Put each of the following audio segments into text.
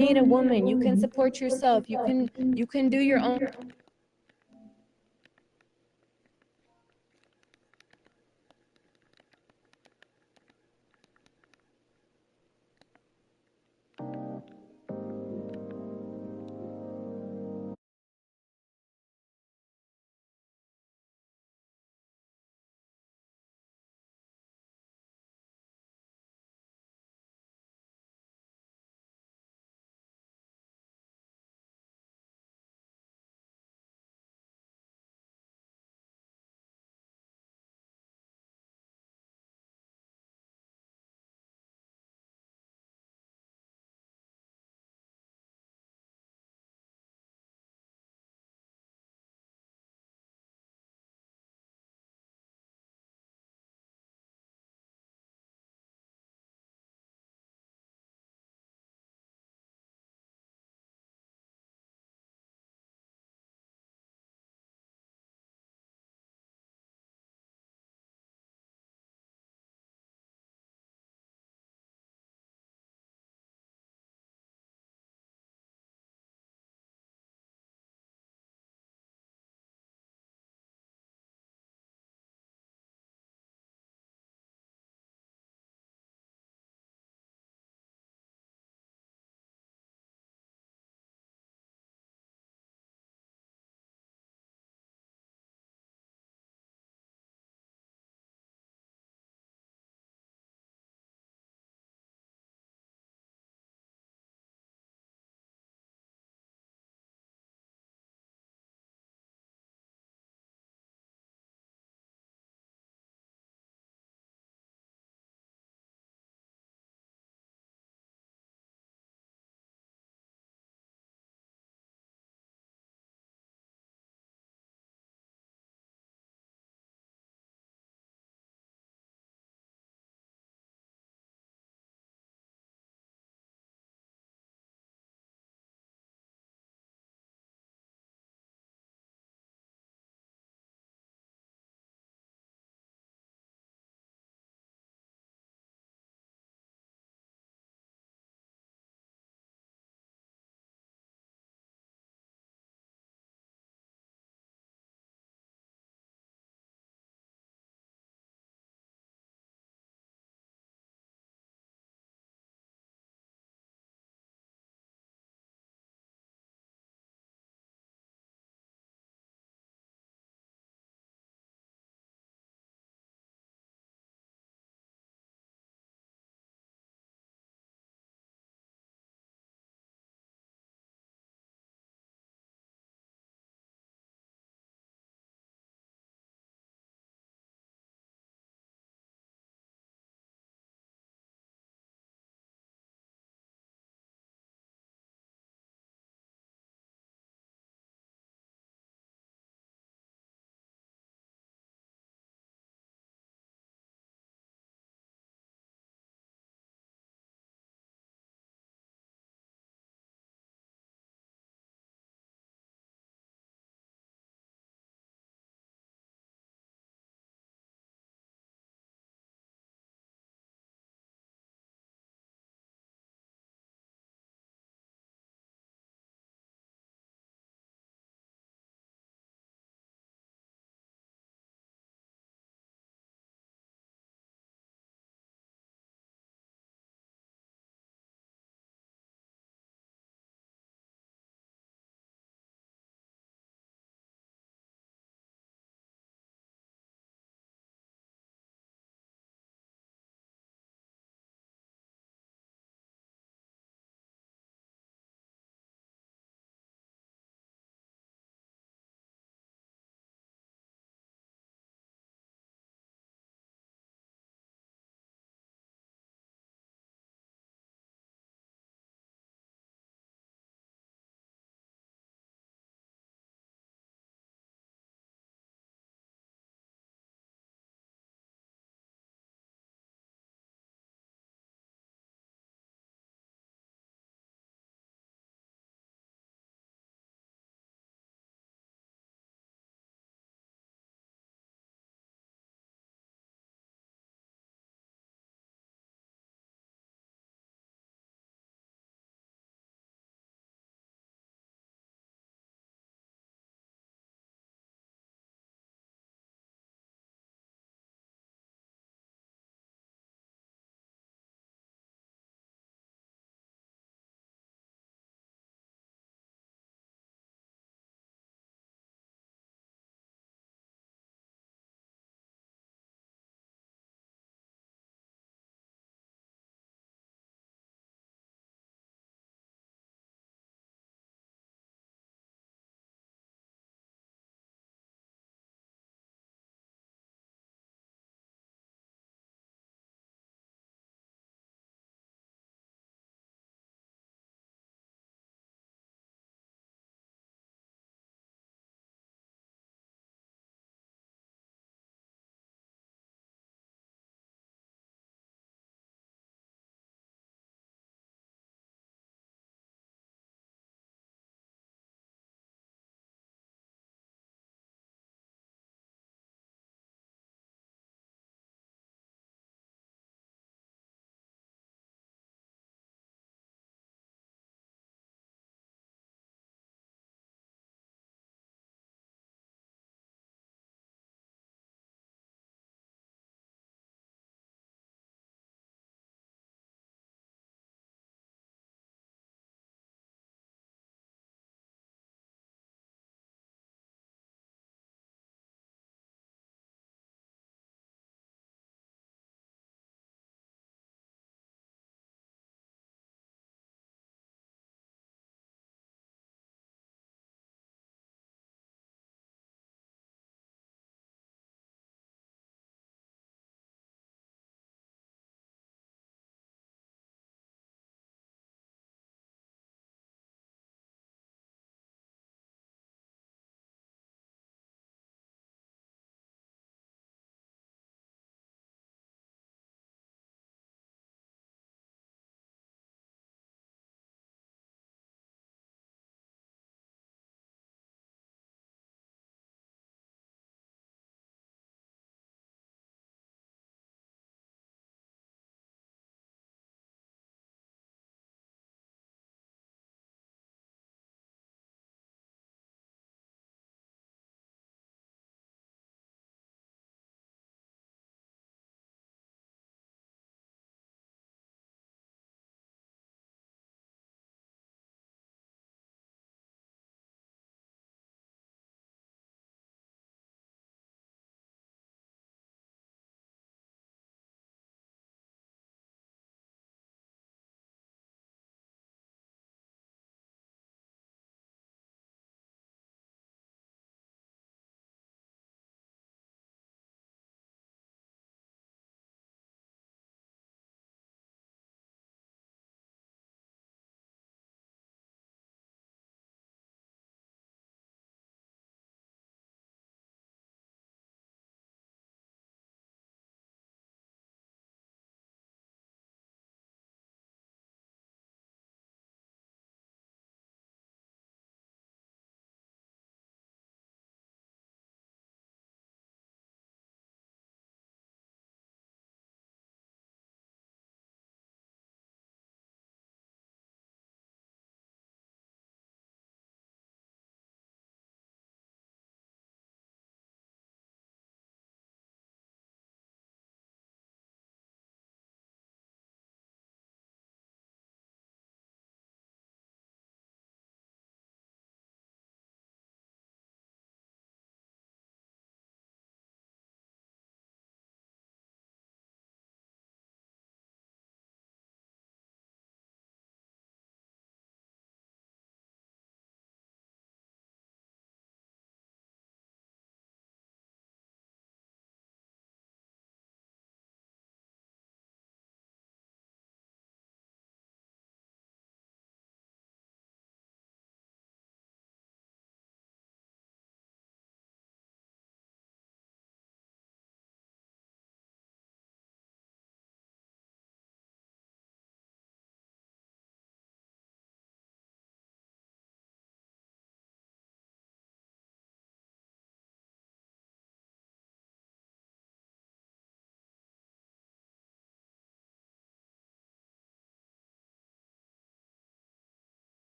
need a woman. You can support yourself. You can do your own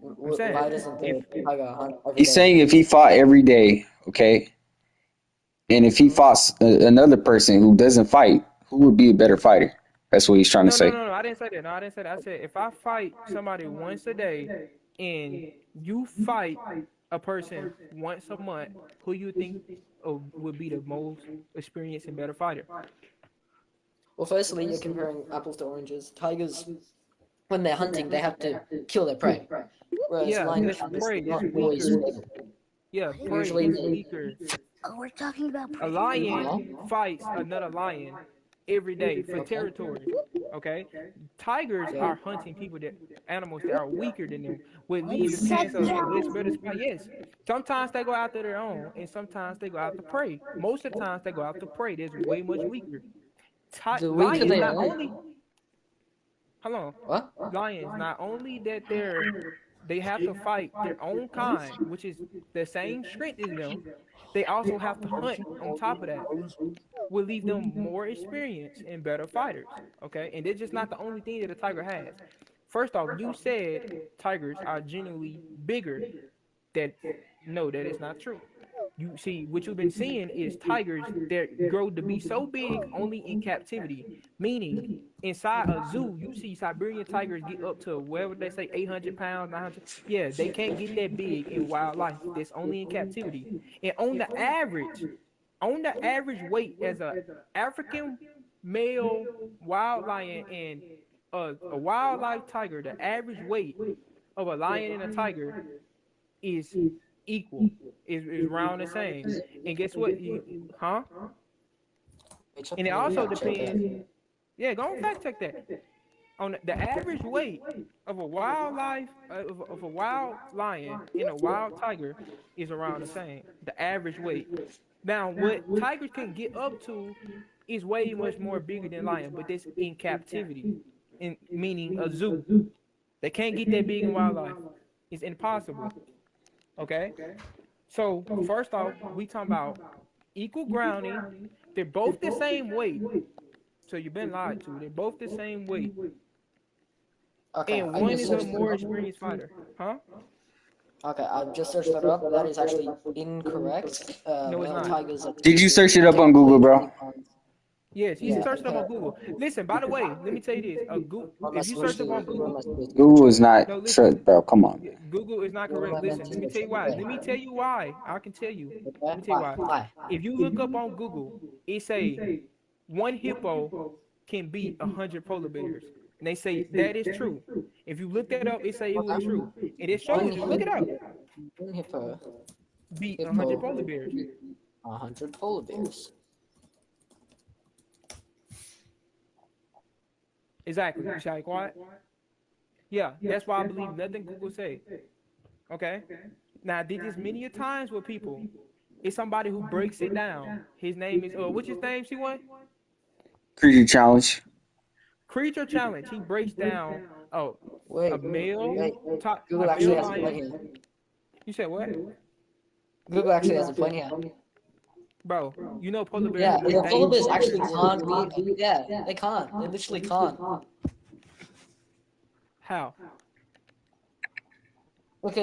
I'm saying Why doesn't if the tiger hunt every He's day? saying if he fought every day, okay, and if he Hmm. fought another person who doesn't fight, who would be a better fighter? That's what he's trying to say. no, I didn't say that. No, I didn't say that. I said if I fight somebody once a day and you fight a person once a month, who you think would be the most experienced and better fighter? Well, firstly, you're comparing apples to oranges. Tigers, when they're hunting, they have to kill their prey, whereas Yeah, lion that's counts prey. are That's not always weaker. fatal. Yeah, prey Usually, is they weaker. Oh, we're talking about A prey. lion yeah. fights another lion every day for Okay. territory. Okay, tigers Yeah. are hunting people that animals that are weaker than them, which I leaves a said chance of a less better no. spot. Yes, sometimes they go after their own, and sometimes they go after prey. Most of the times they go after prey. That's way much weaker. The weaker Lions they not are, only hold on, what? lions not only that they have to fight their own kind, which is the same strength as them. They also have to hunt on top of that will leave them more experienced and better fighters. Okay, and it's just not the only thing that a tiger has. First off, you said tigers are genuinely bigger. That no, that is not true. You see, what you've been seeing is tigers that grow to be so big only in captivity. Meaning, inside a zoo, you see Siberian tigers get up to whatever they say, 800 pounds, 900. Yeah, they can't get that big in wildlife. That's only in captivity. And on the average weight as a African male wild lion and a wildlife tiger, the average weight of a lion and a tiger is equal, is around the same. And guess what? Huh? And it Let me also fact check depends. that. Yeah, go and fact check that. On the average weight of a wildlife of a wild lion and a wild tiger is around the same. The average weight. Now, what tigers can get up to is way much more bigger than lion, but that's in captivity, in meaning a zoo. They can't get that big in wildlife. It's impossible. Okay. So first off, we talking about equal grounding. They're both the same weight. So you've been lied to. They're both the same weight, Okay, and I one just is a searched that more up. experienced fighter. Huh? Okay, I've just searched that up. That is actually incorrect. No, it's Male not. tigers are Did you search it up on typically Google, bro? 20 pounds. Yes, he's Yeah, searched up per. on Google. Listen, by the way, let me tell you this: What am I if you supposed search up to? on What am Google, I supposed to search Google is up? not no, listen, search, bro. Come on. Google is not What am correct. I meant Listen, to let me search tell up? you why. Okay. Let me tell you why. I can tell you. Okay. Let me tell you Why? why. Why? If you look up on Google, it say one hippo can beat 100 polar bears, and they say that is true. If you look that up, it say it will be Okay. true, and it One shows you. Look it up. hippo. One hippo. Beat 100 Hippo. polar bears. 100 polar bears. Exactly. You shall be quiet. Yeah, that's why I believe nothing Google say. Okay. Now I did this many a times with people. It's somebody who breaks it down. His name is what's his name? She won Creature challenge. Creature Challenge. He breaks down a Wait, male wait. a Google actually male has a point lion. here. You said what, Google actually has a point here. bro? You know polar bears are Yeah, the most the polar dangerous bears creature in actually the world. can't be. Yeah, they can't. They literally can't. How?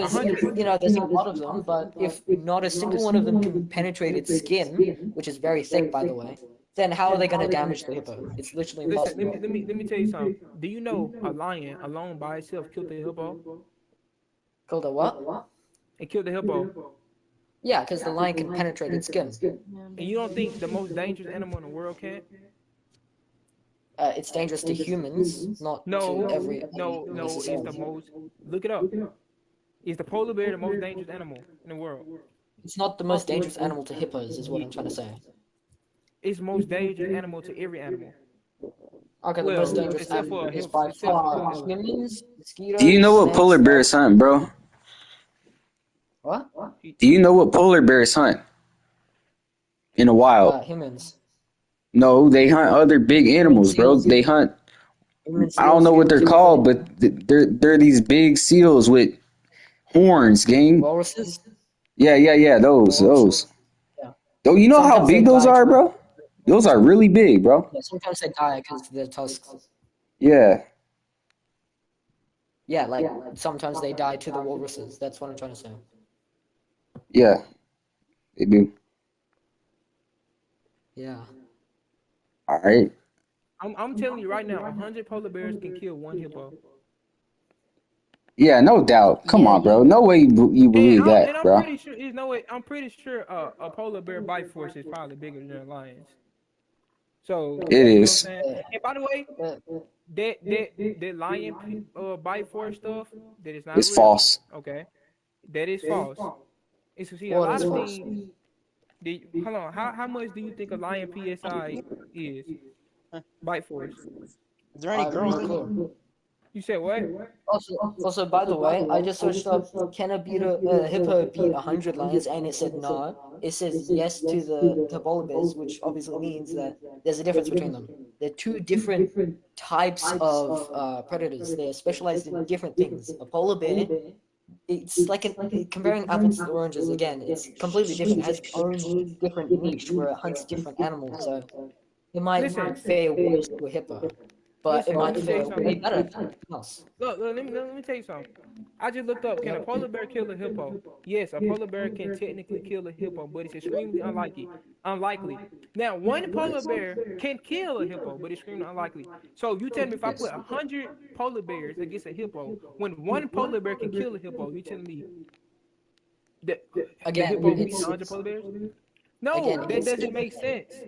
A Because, hundred. there's a lot of them, but if not a single one of them can penetrate its skin, which is very thick, by the way, then how are they going to damage the hippo? It's literally Listen, impossible. let me tell you something. Do you know a lion alone by itself killed the hippo? Called a what? It killed the hippo. Yeah, because the lion can penetrate its skin. And you don't think the most dangerous animal in the world can't? It's dangerous to humans, not to No, every no, animal no. It's the necessarily. most. Look it up. Is the polar bear the most dangerous animal in the world? It's not the most dangerous animal to hippos, is what I'm trying to say. It's the most dangerous animal to every animal. Okay, the most Well, dangerous except for animal a is hip, by except for far humans, Do you know mosquitoes, what polar snakes, bears dogs. hunt, bro? What? Do you know what polar bears hunt in the wild? Humans. No, they hunt other big Human animals, bro. seals. They hunt. Human I don't seals know what they're typically called, but they're these big seals with horns, gang. walruses. Yeah. Those. Walruses. Yeah. Though you know how Sometimes they big those die are, trying. bro? Those are really big, bro. Yeah, sometimes they die because of their tusks. Yeah. Yeah, like sometimes they die to the walruses. That's what I'm trying to say. Yeah, they do. Yeah. All right. I'm telling you right now, 100 polar bears can kill one hippo. Yeah, no doubt. Come Yeah, on, bro. No way you And believe that, I'm bro. pretty sure you know what? I'm pretty sure a polar bear bite force is probably bigger than a lion's. So It you know what is. I'm saying? uh, And by the way, uh, that bite force stuff that is not It's real. false. Okay, that is false. It's see a what lot is of false? things. Hold on, how much do you think a lion psi is bite force? Is there I any have girls no in here? clue. You said what? Also, by the way, I just searched up, can a hippo beat 100 lions? And it said no. It says yes to the polar bears, which obviously means that there's a difference between them. They're two different types of predators. They're specialized in different things. A polar bear, it's like comparing apples to oranges again. It's completely different. It has its own different niche where it hunts different animals. So it might Listen, fare worse to a hippo, but it listen. Let might me tell you fare way something. better to something else. Look, let me tell you something. I just looked up. Can a Yep. polar bear kill a hippo? Yes, a polar bear can technically kill a hippo, but it's extremely unlikely. Unlikely. Now, one polar Yes. bear can kill a hippo, but it's extremely unlikely. So you tell me if I put Yes. 100 polar bears against a hippo, when one polar bear can kill a hippo, you telling me that the Again, hippo beats it's 100 polar bears? again, No, that doesn't make sense.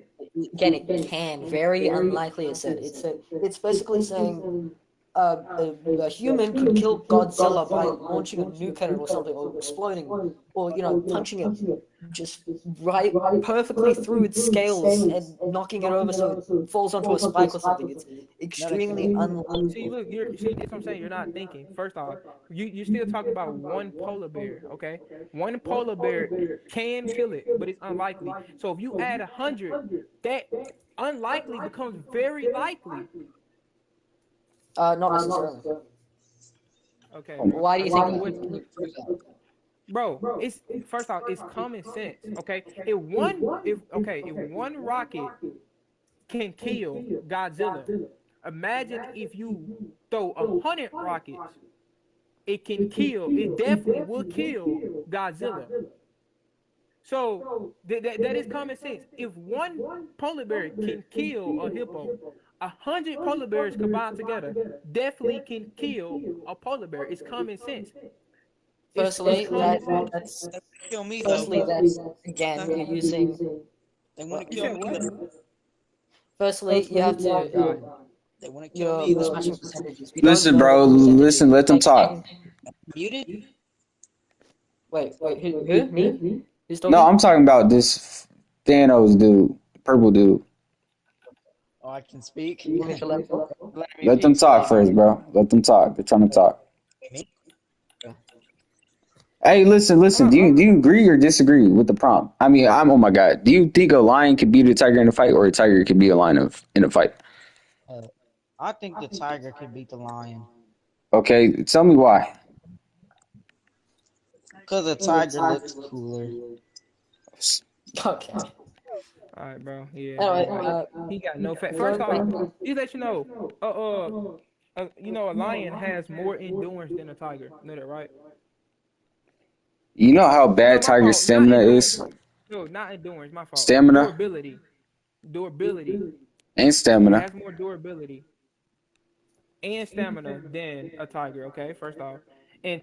again, it can. Very unlikely. It's basically saying a human could kill Godzilla by launching a nuke at it or something, or exploding, or punching it just right perfectly through its scales and knocking it over so it falls onto a spike or something. It's No, they extremely couldn't. unlikely. See, look, see, that's what I'm saying. You're not thinking. First off, you're still talking about one polar bear, okay? One polar bear can kill it, but it's unlikely. So if you add 100, that unlikely becomes very likely. Not necessarily. Okay, Oh, bro. Why do you think that? What, Can you prove that? bro? It's first off, it's common sense, okay? If one rocket can kill Godzilla, imagine if you throw 100 rockets, it definitely will kill Godzilla. So that is common sense. If one polar bear can kill a hippo, 100 polar bears combined together definitely can kill a polar bear. It's common sense. It's Firstly, common sense. that's They kill me though. firstly that's again Not you're using. they want Well, to You kill said me what? though. Your They want to kill me the though. smashing percentages. We don't listen, know bro. what the percentage is. Listen, let them Like talk. 10. Muted? Wait, who? Me? Who's No, talking? I'm talking about this Thanos dude, purple dude. Oh, I can speak. You want me to let talk? Let me Let them be. talk first, bro. Let them talk. They're trying to talk. Me? Hey, listen. Uh, Do you agree or disagree with the prompt? I mean, oh my god. Do you think a lion could beat a tiger in a fight, or a tiger could be a lion in a fight? Uh, I think the tiger could beat the lion. Okay, tell me why. Because the tiger looks cooler. Okay. all right, bro. Yeah, you're Anyway, right. He got no fat. First going off, back. he let you know. A lion has more endurance than a tiger. You know that, right? You know how No, bad my tiger's fault. Not stamina endurance. is? No, not endurance. My fault. Stamina Durability. Durability. and It stamina. has more durability and stamina than a tiger. Okay, first off, and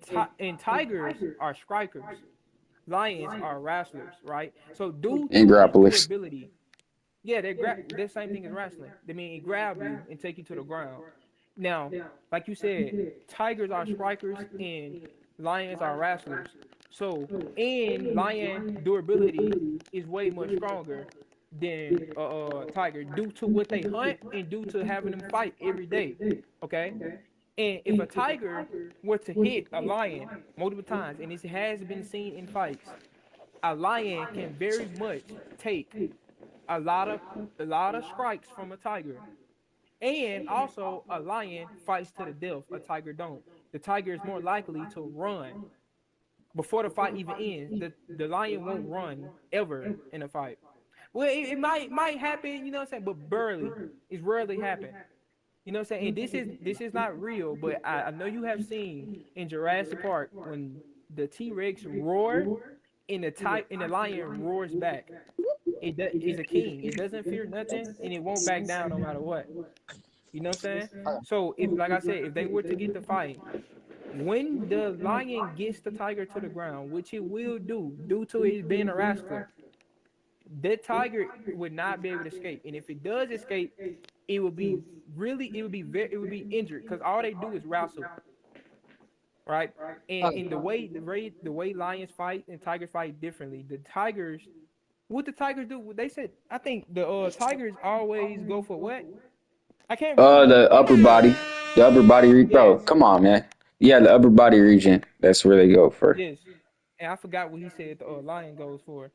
tigers are strikers. Lions are wrestlers, right? So due And to its grapplers. durability, yeah, the same thing as wrestling. I mean, it grab you and take you to the ground. Now, like you said, tigers are strikers and lions are wrestlers. So, and lion durability is way much stronger than a tiger due to what they hunt and due to having them fight every day. Okay, and if a tiger were to hit a lion multiple times, and this has been seen in fights, a lion can very much take a lot of strikes from a tiger. And also a lion fights to the death. A tiger don't. The tiger is more likely to run before the fight even ends. The lion won't run ever in a fight. Well, it might happen, you know what I'm saying, but barely. It's rarely happen. You know what I'm saying? And this is not real, but I know you have seen in Jurassic Park when the T-Rex roar and the lion roars back. Is a king. It doesn't fear nothing and it won't back down no matter what. You know what I'm saying? So if, like I said, if they were to get the fight, when the lion gets the tiger to the ground, which it will do due to it being a wrestler, that tiger would not be able to escape. And if it does escape, it would be it would be injured because all they do is wrestle, right? And the way lions fight and tigers fight differently. What the tigers do? They said I think the tigers always go for what? I can't remember. The upper body, bro. Yes, Come on, man. Yeah, the upper body region. That's where they go for. yes. And I forgot what he said. The lion goes for.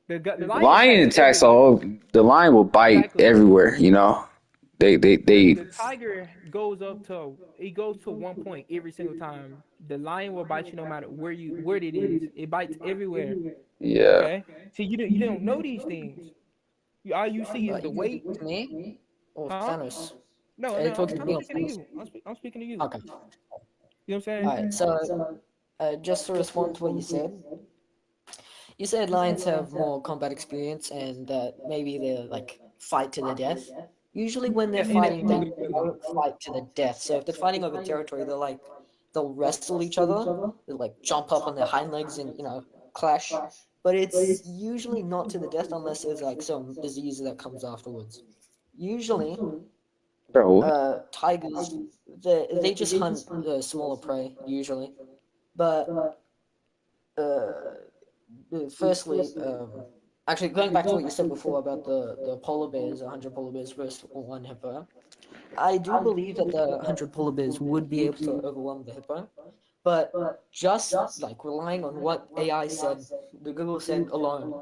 The lion Lion attacks attacks everywhere. all. The lion will bite Exactly. everywhere. You know. The tiger goes to one point every single time. The lion will bite you no matter where it is. It bites everywhere. Yeah. Okay. See, you don't know these things. All you see is the You weight. to me or Huh? Thanos? No, Are you no. I'm, talking to I'm me or speaking to Thanos? you. I'm speaking to you. Okay. You know what I'm saying? All right. So, just to respond to what you said lions have more combat experience and that maybe they're like fight to the death. Usually, when they're fighting, they don't fight to the death. So if they're fighting over territory, they'll wrestle each other. They'll like jump up on their hind legs and clash. But it's usually not to the death unless there's like some disease that comes afterwards. Usually, Bro, what? tigers they just hunt smaller prey usually. But firstly, actually going back to what you said before about the polar bears, 100 polar bears versus one hippo, I do believe that the 100 polar bears would be able to overwhelm the hippo. But just like relying on what AI said, the Google said alone,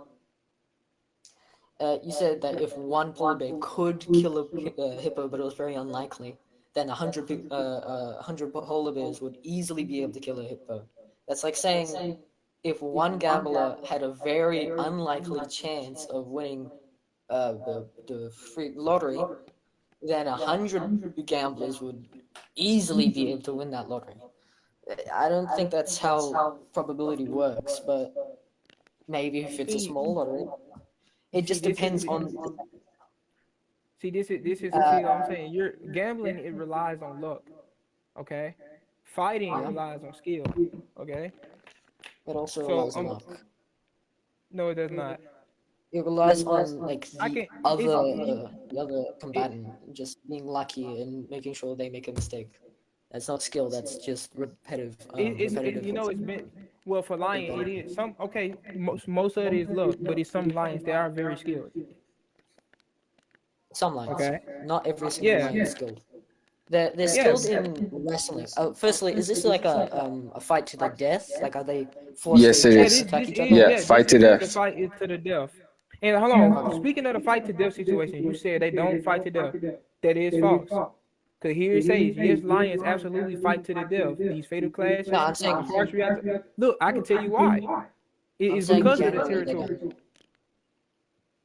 you said that if one polar bear could kill a hippo, but it was very unlikely, then 100 polar bears would easily be able to kill a hippo. That's like saying if one gambler had a very unlikely chance of winning the free lottery, then 100 gamblers would easily be able to win that lottery. I don't think that's how probability works, but maybe if it's a See, small lottery, it see, just depends on. see what I'm saying. You're gambling. It relies on luck. Okay. Fighting Yeah, relies on skill. Okay. it also So relies on luck. no, it does not. It relies on like I can. It's the other it, combatant just being lucky and making sure they make a mistake. That's not skill. That's just repetitive. it's been well for lion. It is some okay. Most of it is luck, but it's some lions that are very skilled. Some lions, Okay. not every single Yeah. lion is skilled. They're skilled Yes. in wrestling. Firstly, is this like a fight to the death? Like, are they forced Yes, to it Yeah. just is. attack each other? Yeah, Yeah. fight This to is the death. fight is to the death. And hold on. Okay. Speaking of the fight to death situation, you said they don't fight to death. That is false. Cause here it says, yes, lions absolutely fight to the death. These fatal No, clashes I'm are saying harsh reactions. Look, I can tell you why. It I'm is saying because of the generally they territory. don't.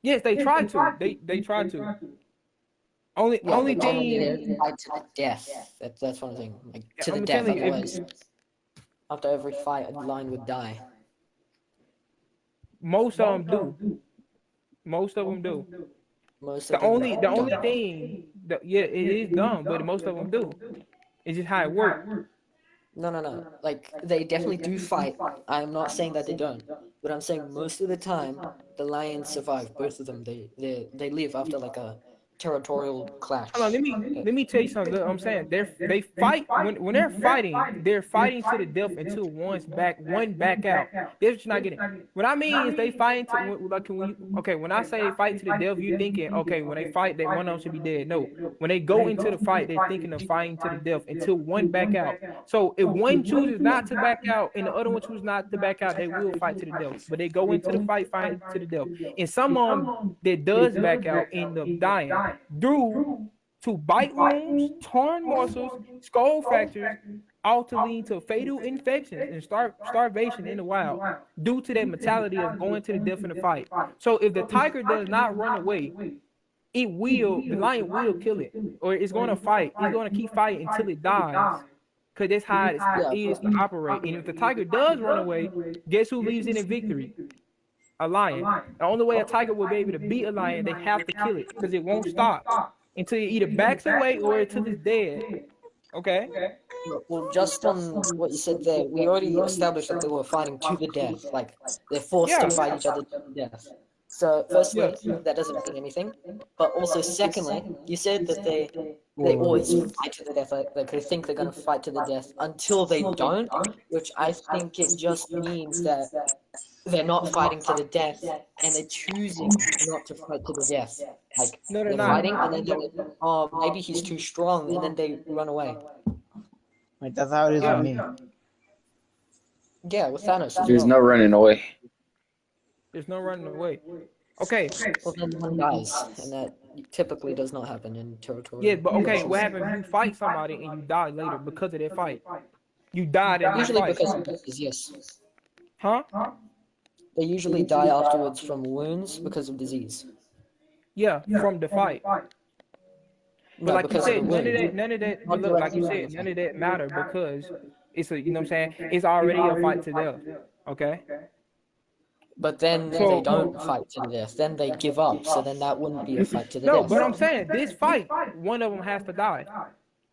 Yes, they try to. They try to. Only Yeah, only but generally thing they fight to the death. That's one thing. Like to the I'm death. telling you, Otherwise, after every fight, a lion would die. most of them do. Most of them do. Most The of them only the only don't. thing, yeah, it is dumb, but most of them do. It's just how it works. No. Like they definitely do fight. I'm not saying that they don't, but I'm saying most of the time the lions survive. Both of them, they live after like a territorial Hold on, clash. let me tell you something. Look, I'm saying they fight when they're fighting to the death until one back out. That's what you're not getting. What I mean is they fighting to like when you okay when I say they fight to the death, you thinking okay when they fight that one of them should be dead. No, when they go into the fight, they're thinking of fighting to the death until one back out. So if one chooses not to back out and the other one chooses not to back out, they will fight to the death. But they go into the fight fighting to the death. And some of them that does back out end up dying due to bite wounds, torn muscles, skull fractures, all to lead to fatal infections and starvation in the wild due to that mentality of going to the death in the fight. So if the tiger does not run away, the lion will kill it, or it's gonna fight. It's gonna keep fighting until it dies, cause that's how it Yeah, is to operate. And if the tiger does run away, guess who leaves it in victory? A lion. The only way a tiger will be able to beat a lion, they have to kill it, cause it won't stop until it either backs away or until it's dead. Okay. well, just on what you said there, we already established that they were fighting to the death. Like, they're forced to Yeah. fight each other to the death. So, firstly, Yeah. that doesn't mean anything. But also, secondly, you said that they always fight to the death. Like, they think they're going to fight to the death until they don't, which I think it just means that they're not fighting to the death and they're choosing not to fight to the death. Like, No, they're they're fighting not. and then they're like, oh, maybe he's too strong, and then they run away. Like, that's how it is Yeah. with me. Yeah, with Thanos as There's well. no running away. There's no running away. Okay. Well, then one dies, and that typically does not happen in territorial. Yeah, but okay, what nations. happens if you fight somebody and you die later because of that fight? You died in that Usually fight. because of disease, yes. Huh? They usually die afterwards from wounds because of disease. Yeah, from the fight. But No, like you because said, of the wound. none of that. Not But look, like you directly said, from none of that matter because it's a, you know what I'm saying? It's already a fight to death. Okay. But then they So don't fight to the death. Then they give up. So then that wouldn't be a fight to the no, death. but I'm saying this fight, one of them has to die.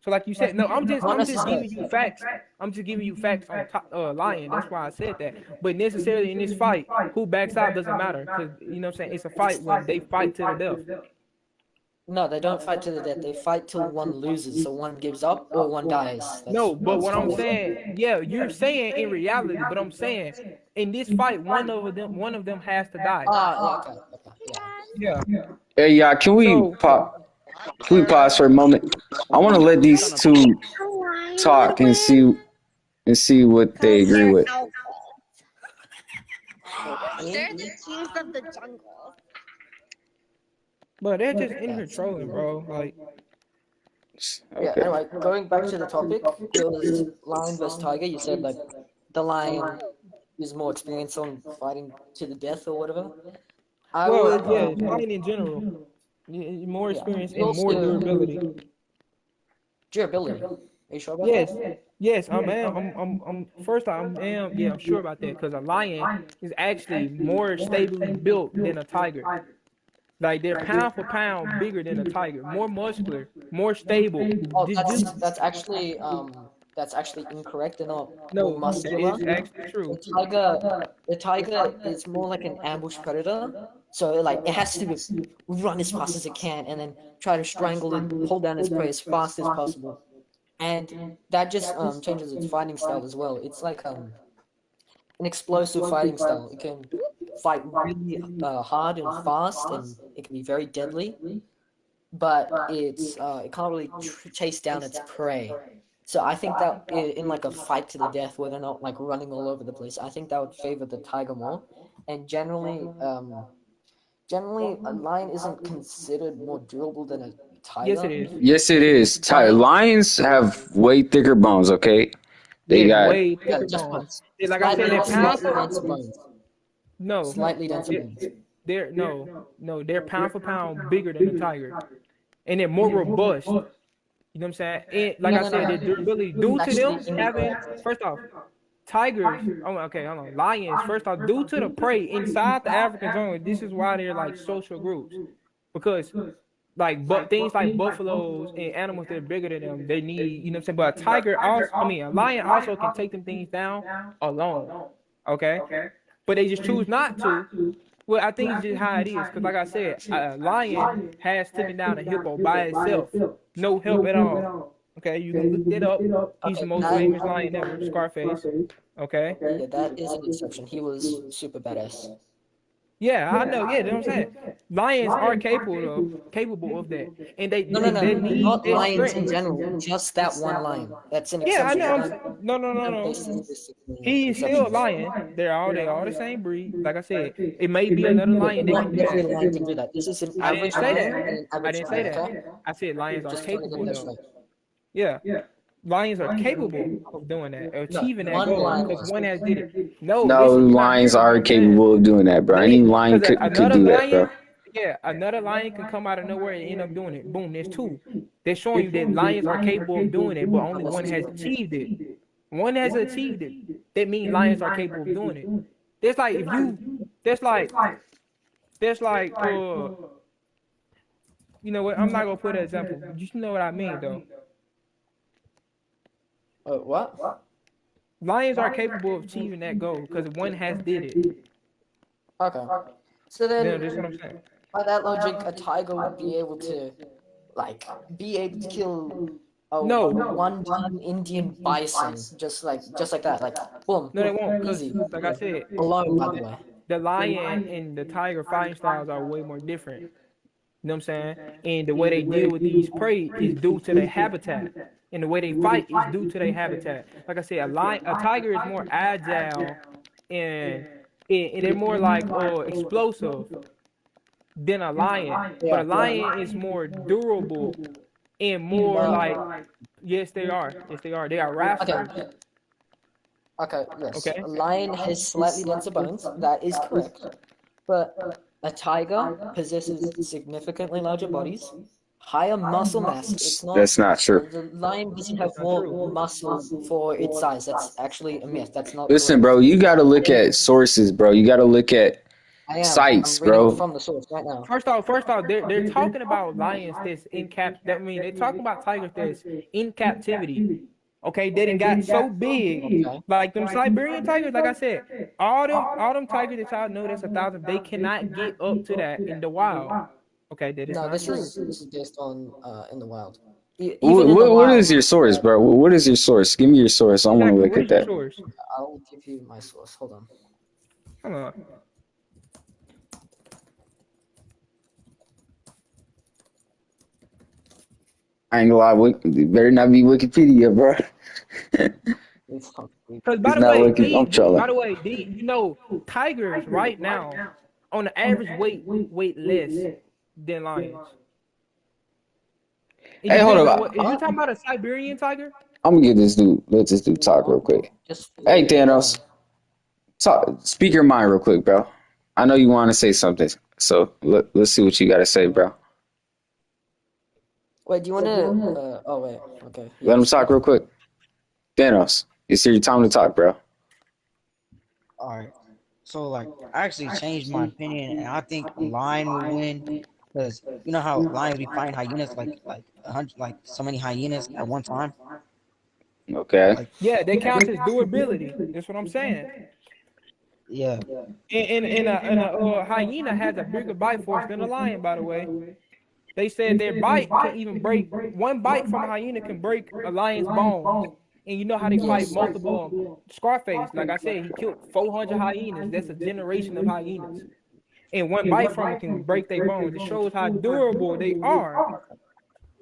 So like you said, no, I'm just giving you facts. I'm just giving you facts on lion. That's why I said that. But necessarily in this fight, who backs out doesn't matter because you know what I'm saying. It's a fight when they fight to the death. No, they don't fight to the death. They fight till one loses. So one gives up or one dies. No, but what I'm saying, yeah, you're saying in reality, but I'm saying in this fight, one of them has to die. Ah, yeah, okay, yeah. Yeah. Hey, yeah, can we So pause for a moment? I want to let these two talk and see what they agree with. They're the kings of the jungle. but they're just in here trolling, bro. Like, Yeah, Okay. anyway, going back to the topic, it was lion versus tiger. You said, like, the lion is more experienced on fighting to the death or whatever. I well, would, yeah, fighting in general, more experience and more Also- durability. durability. Are you sure about Yes, that? yes, I'm first I'm sure about that because a lion is actually more stably built than a tiger. Like they're pound for pound bigger than a tiger, more muscular, more stable. Oh, Just that's actually incorrect. They're not no, more muscular. that is actually true. The tiger is more like an ambush predator. So like it has to run as fast as it can and then try to strangle it, hold down its prey as fast as possible. And that just changes its fighting style as well. It's like an explosive fighting style. It can fight really hard and fast, and it can be very deadly. But it can't really chase down its prey. So I think that in like a fight to the death where they're not like running all over the place, I think that would favor the tiger more. And generally a lion isn't considered more durable than a tiger. Yes, it is. Yes, it is. Lions have way thicker bones. Okay, they Yeah, got way Yeah, thicker just bones. Like I said, they're pound slightly for denser bones. no, Slightly denser they're, bones. they're no, they're pound for pound bigger than a tiger, and they're more robust. You know what I'm saying? And like I said, their durability due to them having first off, tigers. Oh, okay, hold on. Lions. First off, due to the prey inside the African jungle, this is why they're like social groups because like but things like buffaloes and animals that are bigger than them, they need you know what I'm saying. But a tiger also, a lion also can take them things down alone. Okay, but they just choose not to. Well, I think it's just how it is, because like I said, a lion has taken down a hippo by itself, no help at all. Okay, you can look it up. He's the most famous lion ever, Scarface. Okay. Yeah, that is an exception. He was super badass. Yeah, I know. Yeah, you know what I'm saying. Lions are capable of that, and they No, they need not that lions in strength. general. Just that one lion. That's an Yeah, I exception. know. No. He's still a lion. They all the same breed. Like I said, it may be another lion that can do Every that. lion can do that. This is an I didn't average say lion that. and an I average didn't say lion, okay? that. I said lions are Just trying to capable get that though. straight. Yeah, lions are capable of doing that, achieving that one goal. lion Because is. one has did it. No, no listen, you're not lions hearing what are I'm saying. capable of doing that, bro. Any lion Because could another do that, lion, bro. Yeah, another lion can come out of nowhere and end up doing it. Boom, there's two. They're showing you that lions are capable of doing it, but only one has achieved it. One has achieved it. That means lions are capable of doing it. There's like if you, there's like, there's like, you know what? I'm not gonna put an example. But you know what I mean, though. What? Lions are capable of achieving that goal because one has did it. Okay. So Yeah, that's what then, I'm saying. by that logic, a tiger would be able to, like, be able to kill a No, 1-ton Indian bison, just like that, like, boom, no, they won't, because easy. like I said, Alone, by the way. the lion and the tiger fighting styles are way more different. You know what I'm saying? And the way they deal with these prey is due to their habitat. And the way they fight is due to their habitat. Like I said, a tiger is more agile and they're more like explosive than a lion. But Yeah. a lion is more durable and more like yes they are. Yes they are. They are wrathful. Okay, yes. Okay? A lion has slightly denser bones. That is correct. But a tiger possesses significantly larger bodies, higher muscle mass. It's not. That's not true. The lion doesn't have more muscle for its size. That's actually a myth. That's not Listen, correct. bro, you got to look at sources, bro. You got to look at I'm sites, reading bro. from the source right now. First off, they're talking about lions that's in cap. That mean they're talking about tigers that's in captivity. Okay, they done got so big, Okay. like them Siberian tigers. Like I said, all them tigers that y'all know that's 1,000. They cannot get up to that in the wild. Okay, that is No, not this true. is based on in the wild. Even What, in the what wild, is your source, bro? What is your source? Give me your source. I want to Exactly. look What at is your that. source? I'll give you my source. Hold on. Come on. I ain't gonna lie. It better not be Wikipedia, bro. It's not- Because It's not Wiki. I'm by trolling. the way, you know, tigers right now on the average weight less than lions. It Hey, hold depends on up. what. Is you talking about a Siberian tiger? I'm gonna get this dude. Let this dude talk real quick. Just Hey, Thanos, speak your mind real quick, bro. I know you want to say something, so let's see what you got to say, bro. wait. Do you want to? Oh wait. Okay. Let him Yes. talk real quick. Thanos, it's your time to talk, bro. All right. So like, I actually changed my opinion, and I think a lion will win because you know how lions be fighting hyenas, like 100, like so many hyenas at one time. Okay. Like, Yeah, that counts as durability. That's what I'm saying. yeah, And a hyena has a bigger bite force than a lion. By the way, they said their bite can even break one bite from a hyena can break a lion's bones. And you know how they fight Yes. multiple. Scarface, like I said, he killed 400 hyenas. That's a generation of hyenas. And one bite from them can break their bones. It shows how durable they are.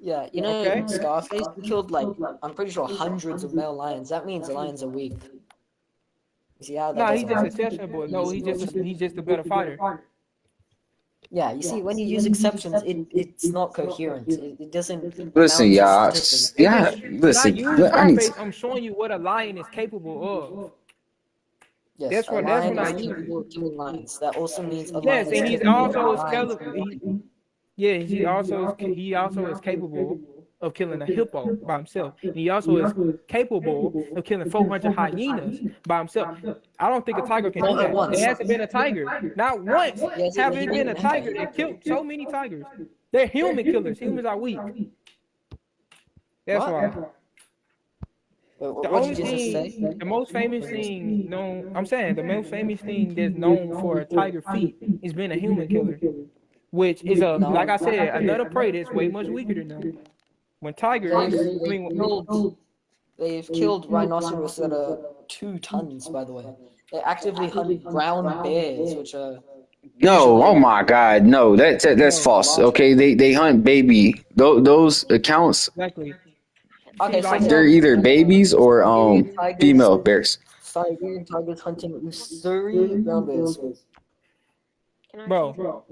Yeah. You know, Okay. Scarface killed like I'm pretty sure hundreds of male lions. That means the lions are weak. You see how that Nah, he's doesn't just work? exceptional. No, he's just a better fighter. Yeah. You see, when you use exceptions, it's not coherent. It doesn't Listen, amount to y'all. statistics. Yeah, When I listen. use I need. Scarface, I'm showing you what a lion is capable of. Yes, That's a what that's lion when I is use. capable of killing lions. That also means a lion Yes, is and he's capable also of is lions. he also is capable of killing a hippo by himself. And he also is capable of killing 400 hyenas by himself. I don't think a tiger can do Not at that. There once. hasn't been a tiger. Not once Yes, have he there been a didn't have tiger that killed so many tigers. They're human killers. Humans are weak. That's What? why. The What only did you just say? thing, the most famous thing known, I'm saying the most famous thing that's known for a tiger feat is being a human killer, which is like No. I said, another prey that's way much weaker than them. When tigers, I mean, They've killed rhinoceros that are 2 tons, by the way. They actively hunt brown bears, which are No, oh usually my God, no, that's no, false. larger. Okay, they hunt baby. Those accounts, exactly. See, Okay, so like, they're for either babies or female Siberian bears. tigers hunting Ussuri brown bears. Can I say bro,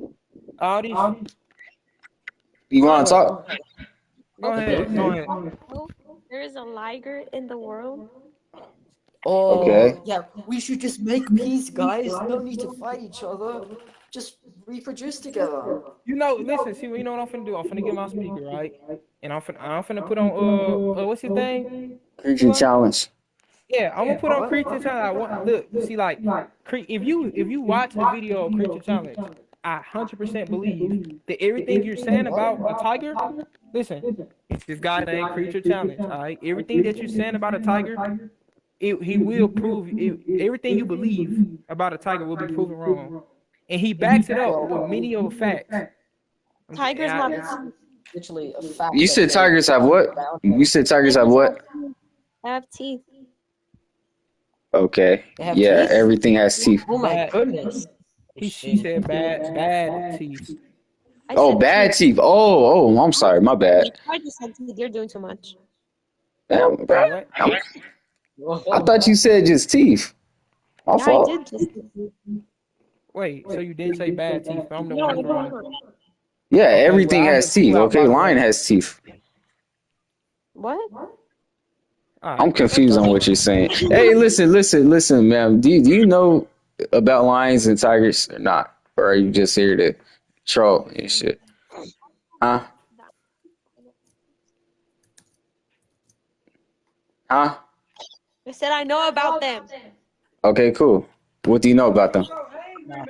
all these, You want to Alright, talk? go okay, ahead, go ahead. oh, there is a liger in the world. Oh, Okay. yeah, we should just make peace, guys. No need to fight each other. Just reproduce together. You know, listen, see, you know what I'm finna do? I'm finna get my speaker, right? And I'm finna put on what's his thing? Creature challenge. Yeah, I'm gonna put on What? Creature Challenge. I want look, see, like, if you watch a video of Creature Challenge, I 100% believe that everything you're saying about a tiger. Listen, it's this guy named Creature Challenge. All right, everything that you're saying about a tiger, he will prove everything you believe about a tiger will be proven wrong, and he backs it up with many of the facts. Tigers And have It's literally a fact You that said they tigers have what? bound. You said tigers have tigers what? have teeth. Okay. They have Yeah, teeth? everything has teeth. Oh my bad, goodness. she said bad teeth. I Oh, said bad teeth. teeth. Oh, I'm sorry. My bad. I just said teeth. You're doing too much. Damn, bro. Wait, what? I thought you said just teeth. My Yeah, I fault. did just say teeth. Wait, so you didn't say bad teeth? I'm the No, I one did wrong. not. Yeah, Okay, everything well, I has helped you teeth. out, Okay, by the lion way. has teeth. What? All I'm right, let's confused go. on what you're saying. Hey, listen, ma'am. Do you know about lions and tigers or not? Or are you just here to troll and shit? Huh? Huh? I said I know about them. Okay, cool. What do you know about them? So angry, man.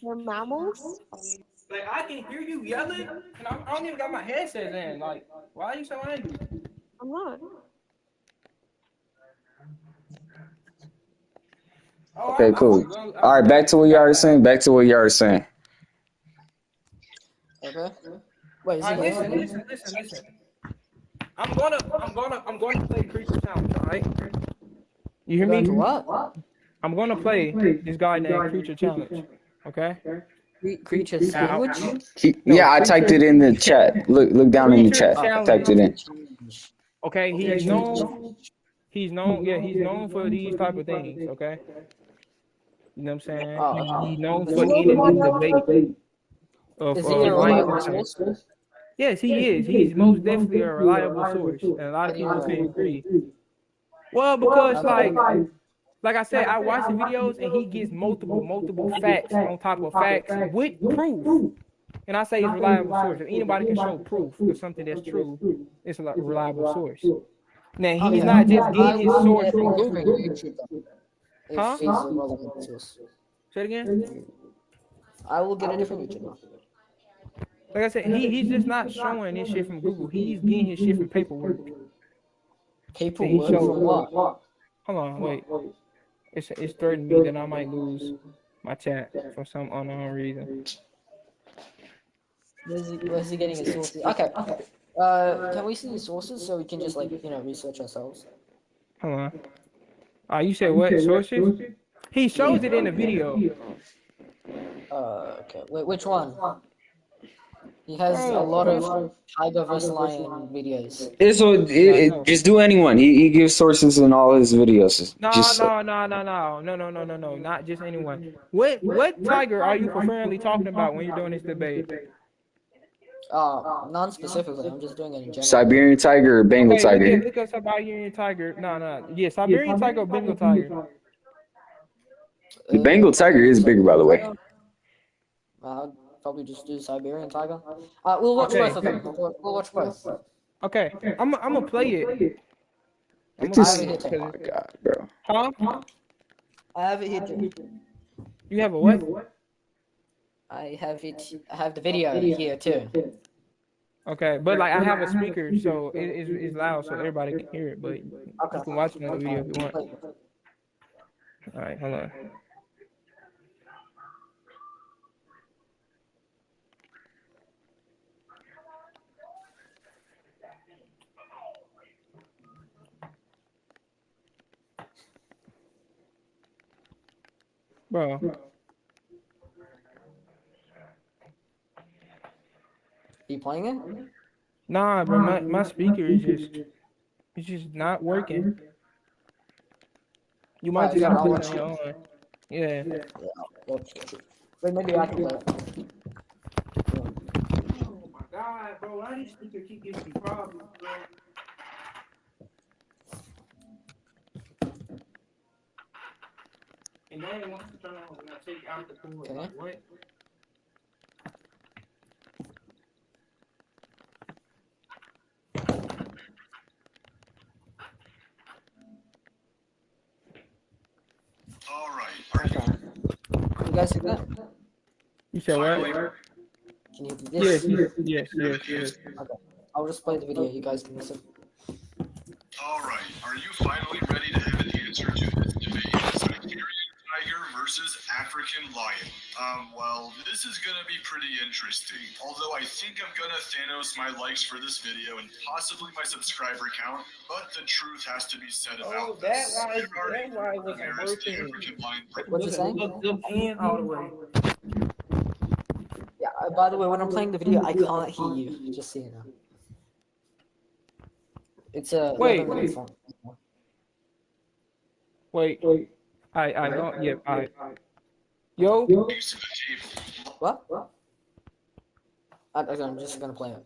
They're mammals. Like, I can hear you yelling, and I don't even got my headset in. Like, why are you so angry? I'm not. Oh, Okay, cool. All right, back to what you already saying. Back to what you already saying. Okay. Wait, is All he right, here? listen. I'm gonna play Creature Challenge. All right. You hear You're going me? to what? I'm gonna play this guy named Creature Challenge. Okay. Creature Now, sandwich? no, Yeah, I typed it in the chat. Look down in the Creature chat. I typed it Challenge. in. Challenge. Okay, he's Creature known. challenge. He's known for these type of things. Okay. You know what I'm saying? Oh, He's known is for he, ending this debate of is he a lion reliable and tiger. source? Yes, he is. He's most definitely a reliable source, and a lot How of do you people know can that? agree. Well, because Okay. like I said, I watch the videos and he gives multiple facts on top of facts with proof. And I say it's a reliable source. If anybody can show proof of something that's true, it's a reliable source. Now he's Okay. not just I getting his will source get from a different Google. YouTube then, if Huh? he's a reliable source. Say it again. I will get a different YouTuber. Like I said, he's just not showing this shit from Google. He's getting his shit from paperwork that he Paperwork from showed. what? Hold on, wait. It's threatening me that I might lose my chat for some unknown reason. Where's he getting his sources? Okay. Can we see his sources so we can just research ourselves? Hold on. You said what? Sources? He shows it in the video. Okay. Wait, which one? He has a Bro, lot of tiger vs lion videos. yeah, I know. Just do anyone. He gives sources in all his videos. No, Just no, no, no, no, no, no, no, no, no, not just anyone. What tiger are you preferably talking about when you're doing this debate? None specifically. I'm just doing it in general. Siberian tiger or Bengal Okay, tiger. look up Siberian tiger. No, yeah, Siberian tiger or Bengal tiger. The Bengal tiger is bigger, by the way. I'd probably just do Siberian tiger. We'll watch Okay. both of them. We'll watch both. Okay, I'm gonna play it. I'm Look gonna this. play I it. Oh my god, bro. Huh? I have it here too. You have a what? I have the video here too. Okay, but like I have a speaker, so it's loud, so everybody can hear it. But Okay. you can watch another video if you want. Wait. All right, hold on. Bro, You playing it? nah, bro, my speaker is just not working. You might just gotta I'll put watch it on it. your own. Yeah. Wait, maybe I can play it. Oh my god, bro, why these speakers keep giving me problems, bro? And no one wants to turn on when I take out the cord. Okay. Like, what? All right. Okay. You guys see that? You said Finally, what? Can you do this? Yes. Okay. I'll just play the video. You guys can listen. all right. Are you finally ready to have an answer to this debate? Siberian tiger versus African lion. Well, this is gonna be pretty interesting. Although I think I'm gonna Thanos my likes for this video and possibly my subscriber count, but the truth has to be said about Oh, this. that why it wasn't Whereas the working. African lion What's it saying? Look in all the way. Yeah. By the way, when I'm playing the video, I can't hear you. Just so you know. It's a Wait. 11-minute form. Wait. I don't. Yeah. I. Yo. brings to the table. What? I'm just gonna play it.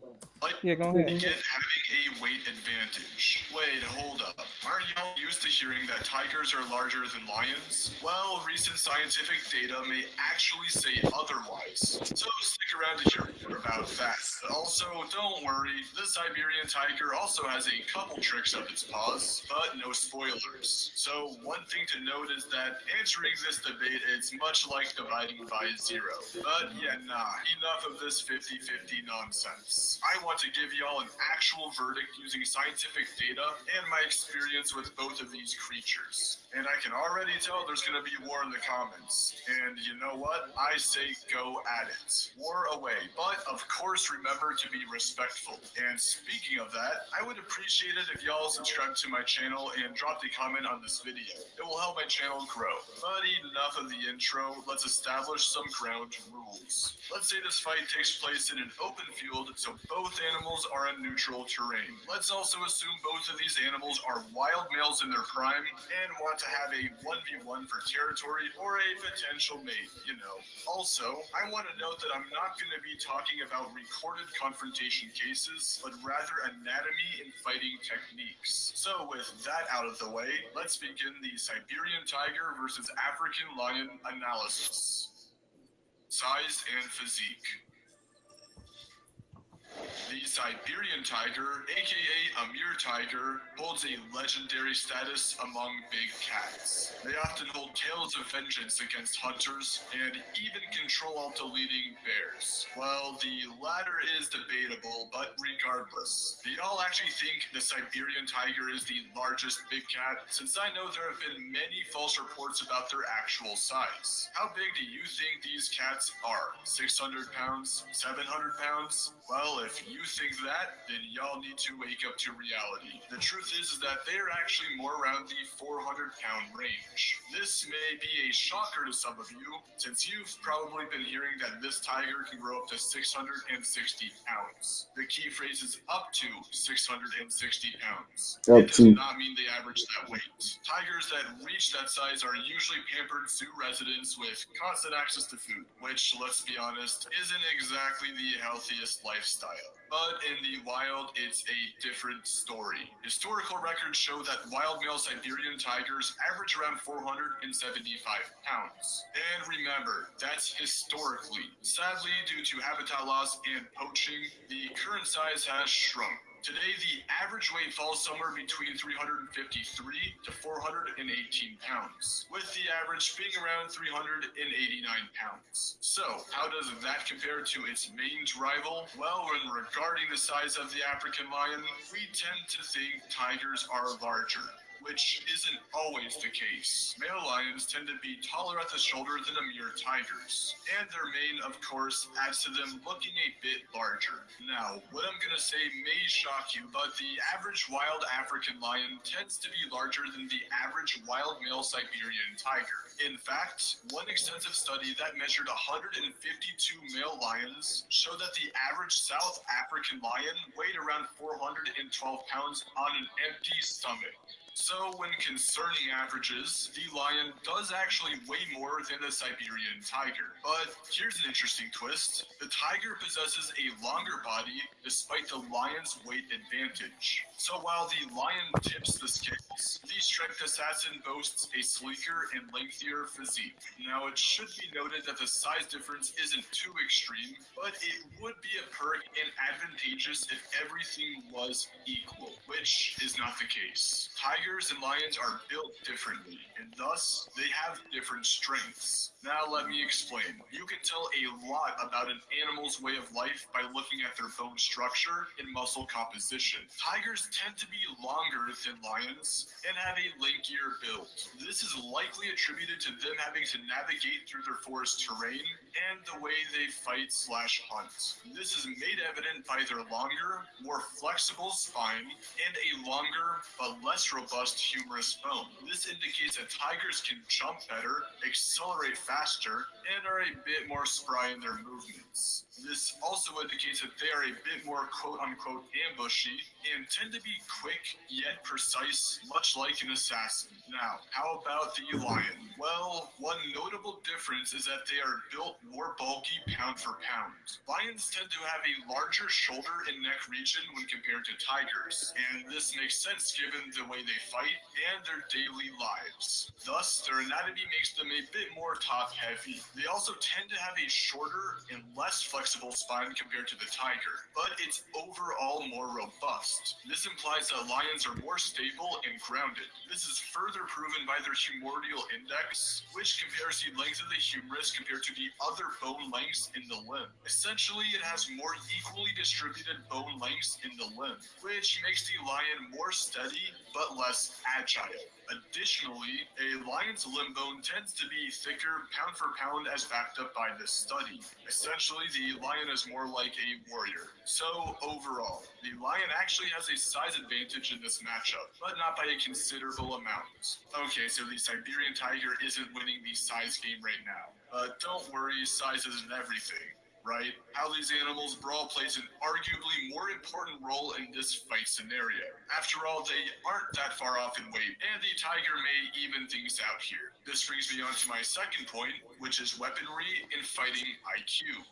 Yeah. Go ahead. Again, having a weight advantage. Wait, hold up. Aren't y'all used to hearing that tigers are larger than lions? Well, recent scientific data may actually say otherwise. So stick around to hear more about that. Also, don't worry, the Siberian tiger also has a couple tricks up its paws, but no spoilers. So one thing to note is that answering this debate is much like dividing by zero. But yeah, enough of this 50-50 nonsense. I want to give y'all an actual verdict using scientific data and my experience with both of these creatures. And I can already tell there's gonna be war in the comments. And you know what? I say go at it. War away. But of course remember to be respectful. And speaking of that, I would appreciate it if y'all subscribe to my channel and drop a comment on this video. It will help my channel grow. But enough of the intro, let's establish some ground rules. Let's say this fight takes place in an open field, so both animals are in neutral terrain. Let's also assume both of these animals are wild males in their prime and want to have a 1v1 for territory or a potential mate, you know. Also, I want to note that I'm not going to be talking about recorded confrontation cases, but rather anatomy and fighting techniques. So with that out of the way, let's begin the Siberian tiger versus African lion analysis. Size and physique. The Siberian tiger, aka Amir tiger, holds a legendary status among big cats. They often hold tales of vengeance against hunters and even control up to leading bears. Well, the latter is debatable, but regardless, do y'all actually think the Siberian tiger is the largest big cat? Since I know there have been many false reports about their actual size. How big do you think these cats are? 600 pounds? 700 pounds? Well, if you think that, then y'all need to wake up to reality. The truth is that they are actually more around the 400-pound range. This may be a shocker to some of you, since you've probably been hearing that this tiger can grow up to 660 pounds. The key phrase is up to 660 pounds. It does not mean they average that weight. Tigers that reach that size are usually pampered zoo residents with constant access to food, which, let's be honest, isn't exactly the healthiest lifestyle. But in the wild, it's a different story. Historical records show that wild male Siberian tigers average around 475 pounds. And remember, that's historically. Sadly, due to habitat loss and poaching, the current size has shrunk. Today, the average weight falls somewhere between 353 to 418 pounds, with the average being around 389 pounds. So, how does that compare to its mange rival? Well, when regarding the size of the African lion, we tend to think tigers are larger, which isn't always the case. Male lions tend to be taller at the shoulder than Amur tigers, and their mane, of course, adds to them looking a bit larger. Now, what I'm gonna say may shock you, but the average wild African lion tends to be larger than the average wild male Siberian tiger. In fact, one extensive study that measured 152 male lions showed that the average South African lion weighed around 412 pounds on an empty stomach. So, when concerning averages, the lion does actually weigh more than the Siberian tiger. But here's an interesting twist. The tiger possesses a longer body despite the lion's weight advantage. So while the lion tips the scales, the strength assassin boasts a sleeker and lengthier physique. Now, it should be noted that the size difference isn't too extreme, but it would be a perk and advantageous if everything was equal, which is not the case. Tigers and lions are built differently, and thus they have different strengths. Now, let me explain. You can tell a lot about an animal's way of life by looking at their bone structure and muscle composition. Tigers tend to be longer than lions and have a lankier build. This is likely attributed to them having to navigate through their forest terrain and the way they fight/hunt. This is made evident by their longer, more flexible spine and a longer but less robust humerus bone. This indicates that tigers can jump better, accelerate faster, and are a bit more spry in their movements. This also indicates that they are a bit more quote-unquote ambushy and tend to be quick yet precise, much like an assassin. Now, how about the lion? Well, one notable difference is that they are built more bulky pound for pound. Lions tend to have a larger shoulder and neck region when compared to tigers, and this makes sense given the way they fight and their daily lives. Thus, their anatomy makes them a bit more top-heavy. They also tend to have a shorter and less flexible spine compared to the tiger, but it's overall more robust. This implies that lions are more stable and grounded. This is further proven by their humeral index, which compares the length of the humerus compared to the other bone lengths in the limb. Essentially, it has more equally distributed bone lengths in the limb, which makes the lion more steady but less agile. Additionally, a lion's limb bone tends to be thicker pound for pound as backed up by this study. Essentially, the lion is more like a warrior. So, overall, the lion actually has a size advantage in this matchup, but not by a considerable amount. Okay, so the Siberian tiger isn't winning the size game right now. But don't worry, size isn't everything. Right? How these animals brawl plays an arguably more important role in this fight scenario. After all, they aren't that far off in weight, and the tiger may even things out here. This brings me on to my second point, which is weaponry and fighting IQ.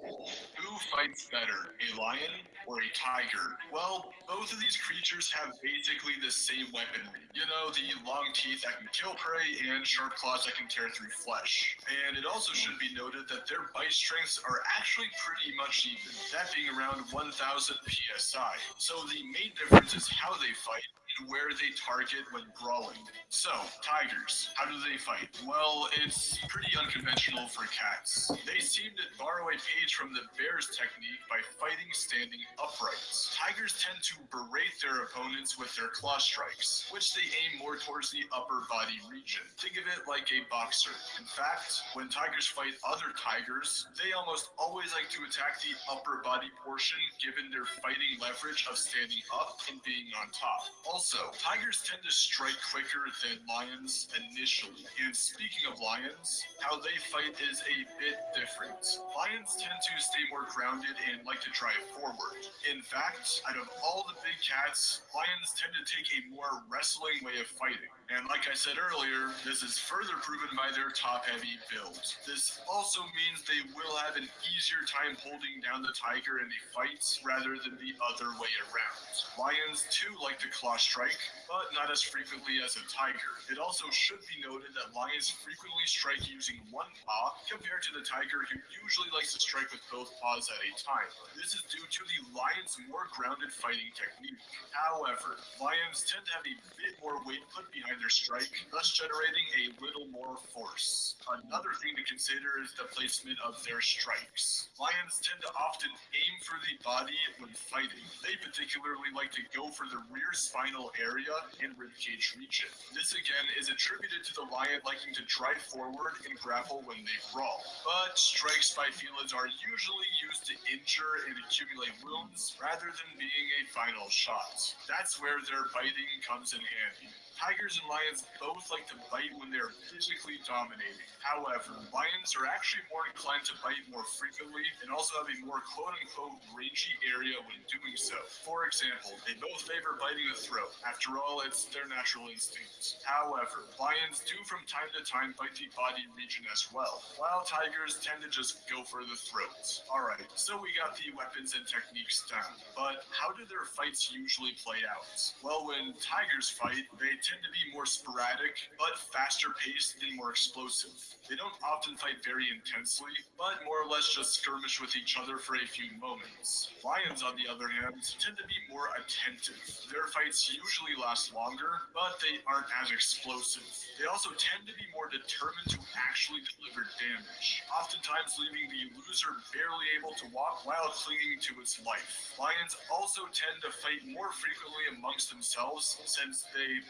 Who fights better, a lion or a tiger? Well, both of these creatures have basically the same weaponry. You know, the long teeth that can kill prey and sharp claws that can tear through flesh. And it also should be noted that their bite strengths are actually pretty much even, that being around 1000 psi. So the main difference is how they fight and where they target when brawling. So, tigers, how do they fight? Well, it's pretty unconventional for cats. They seem to borrow a page from the bear's technique by fighting standing upright. Tigers tend to berate their opponents with their claw strikes, which they aim more towards the upper body region. Think of it like a boxer. In fact, when tigers fight other tigers, they almost always like to attack the upper body portion given their fighting leverage of standing up and being on top. Also, tigers tend to strike quicker than lions initially. And speaking of lions, how they fight is a bit different. Lions tend to stay more grounded and like to drive forward. In fact, out of all the big cats, lions tend to take a more wrestling way of fighting. And like I said earlier, this is further proven by their top-heavy build. This also means they will have an easier time holding down the tiger in a fight rather than the other way around. Lions too like to claw strike, but not as frequently as a tiger. It also should be noted that lions frequently strike using one paw compared to the tiger who usually likes to strike with both paws at a time. This is due to the lion's more grounded fighting technique. However, lions tend to have a bit more weight put behind their strike, thus generating a little more force. Another thing to consider is the placement of their strikes. Lions tend to often aim for the body when fighting. They particularly like to go for the rear spinal area and ribcage region. This again is attributed to the lion liking to drive forward and grapple when they brawl. But strikes by felids are usually used to injure and accumulate wounds rather than being a final shot. That's where their biting comes in handy. Tigers and lions both like to bite when they're physically dominating. However, lions are actually more inclined to bite more frequently and also have a more quote-unquote rangy area when doing so. For example, they both favor biting the throat, After all, it's their natural instinct. However, lions do from time to time fight the body region as well, while tigers tend to just go for the throat. Alright, so we got the weapons and techniques down, but how do their fights usually play out? Well, when tigers fight, they tend to be more sporadic, but faster paced and more explosive. They don't often fight very intensely, but more or less just skirmish with each other for a few moments. Lions, on the other hand, tend to be more attentive. Their fights usually last longer, but they aren't as explosive. They also tend to be more determined to actually deliver damage, oftentimes leaving the loser barely able to walk while clinging to its life. Lions also tend to fight more frequently amongst themselves since they,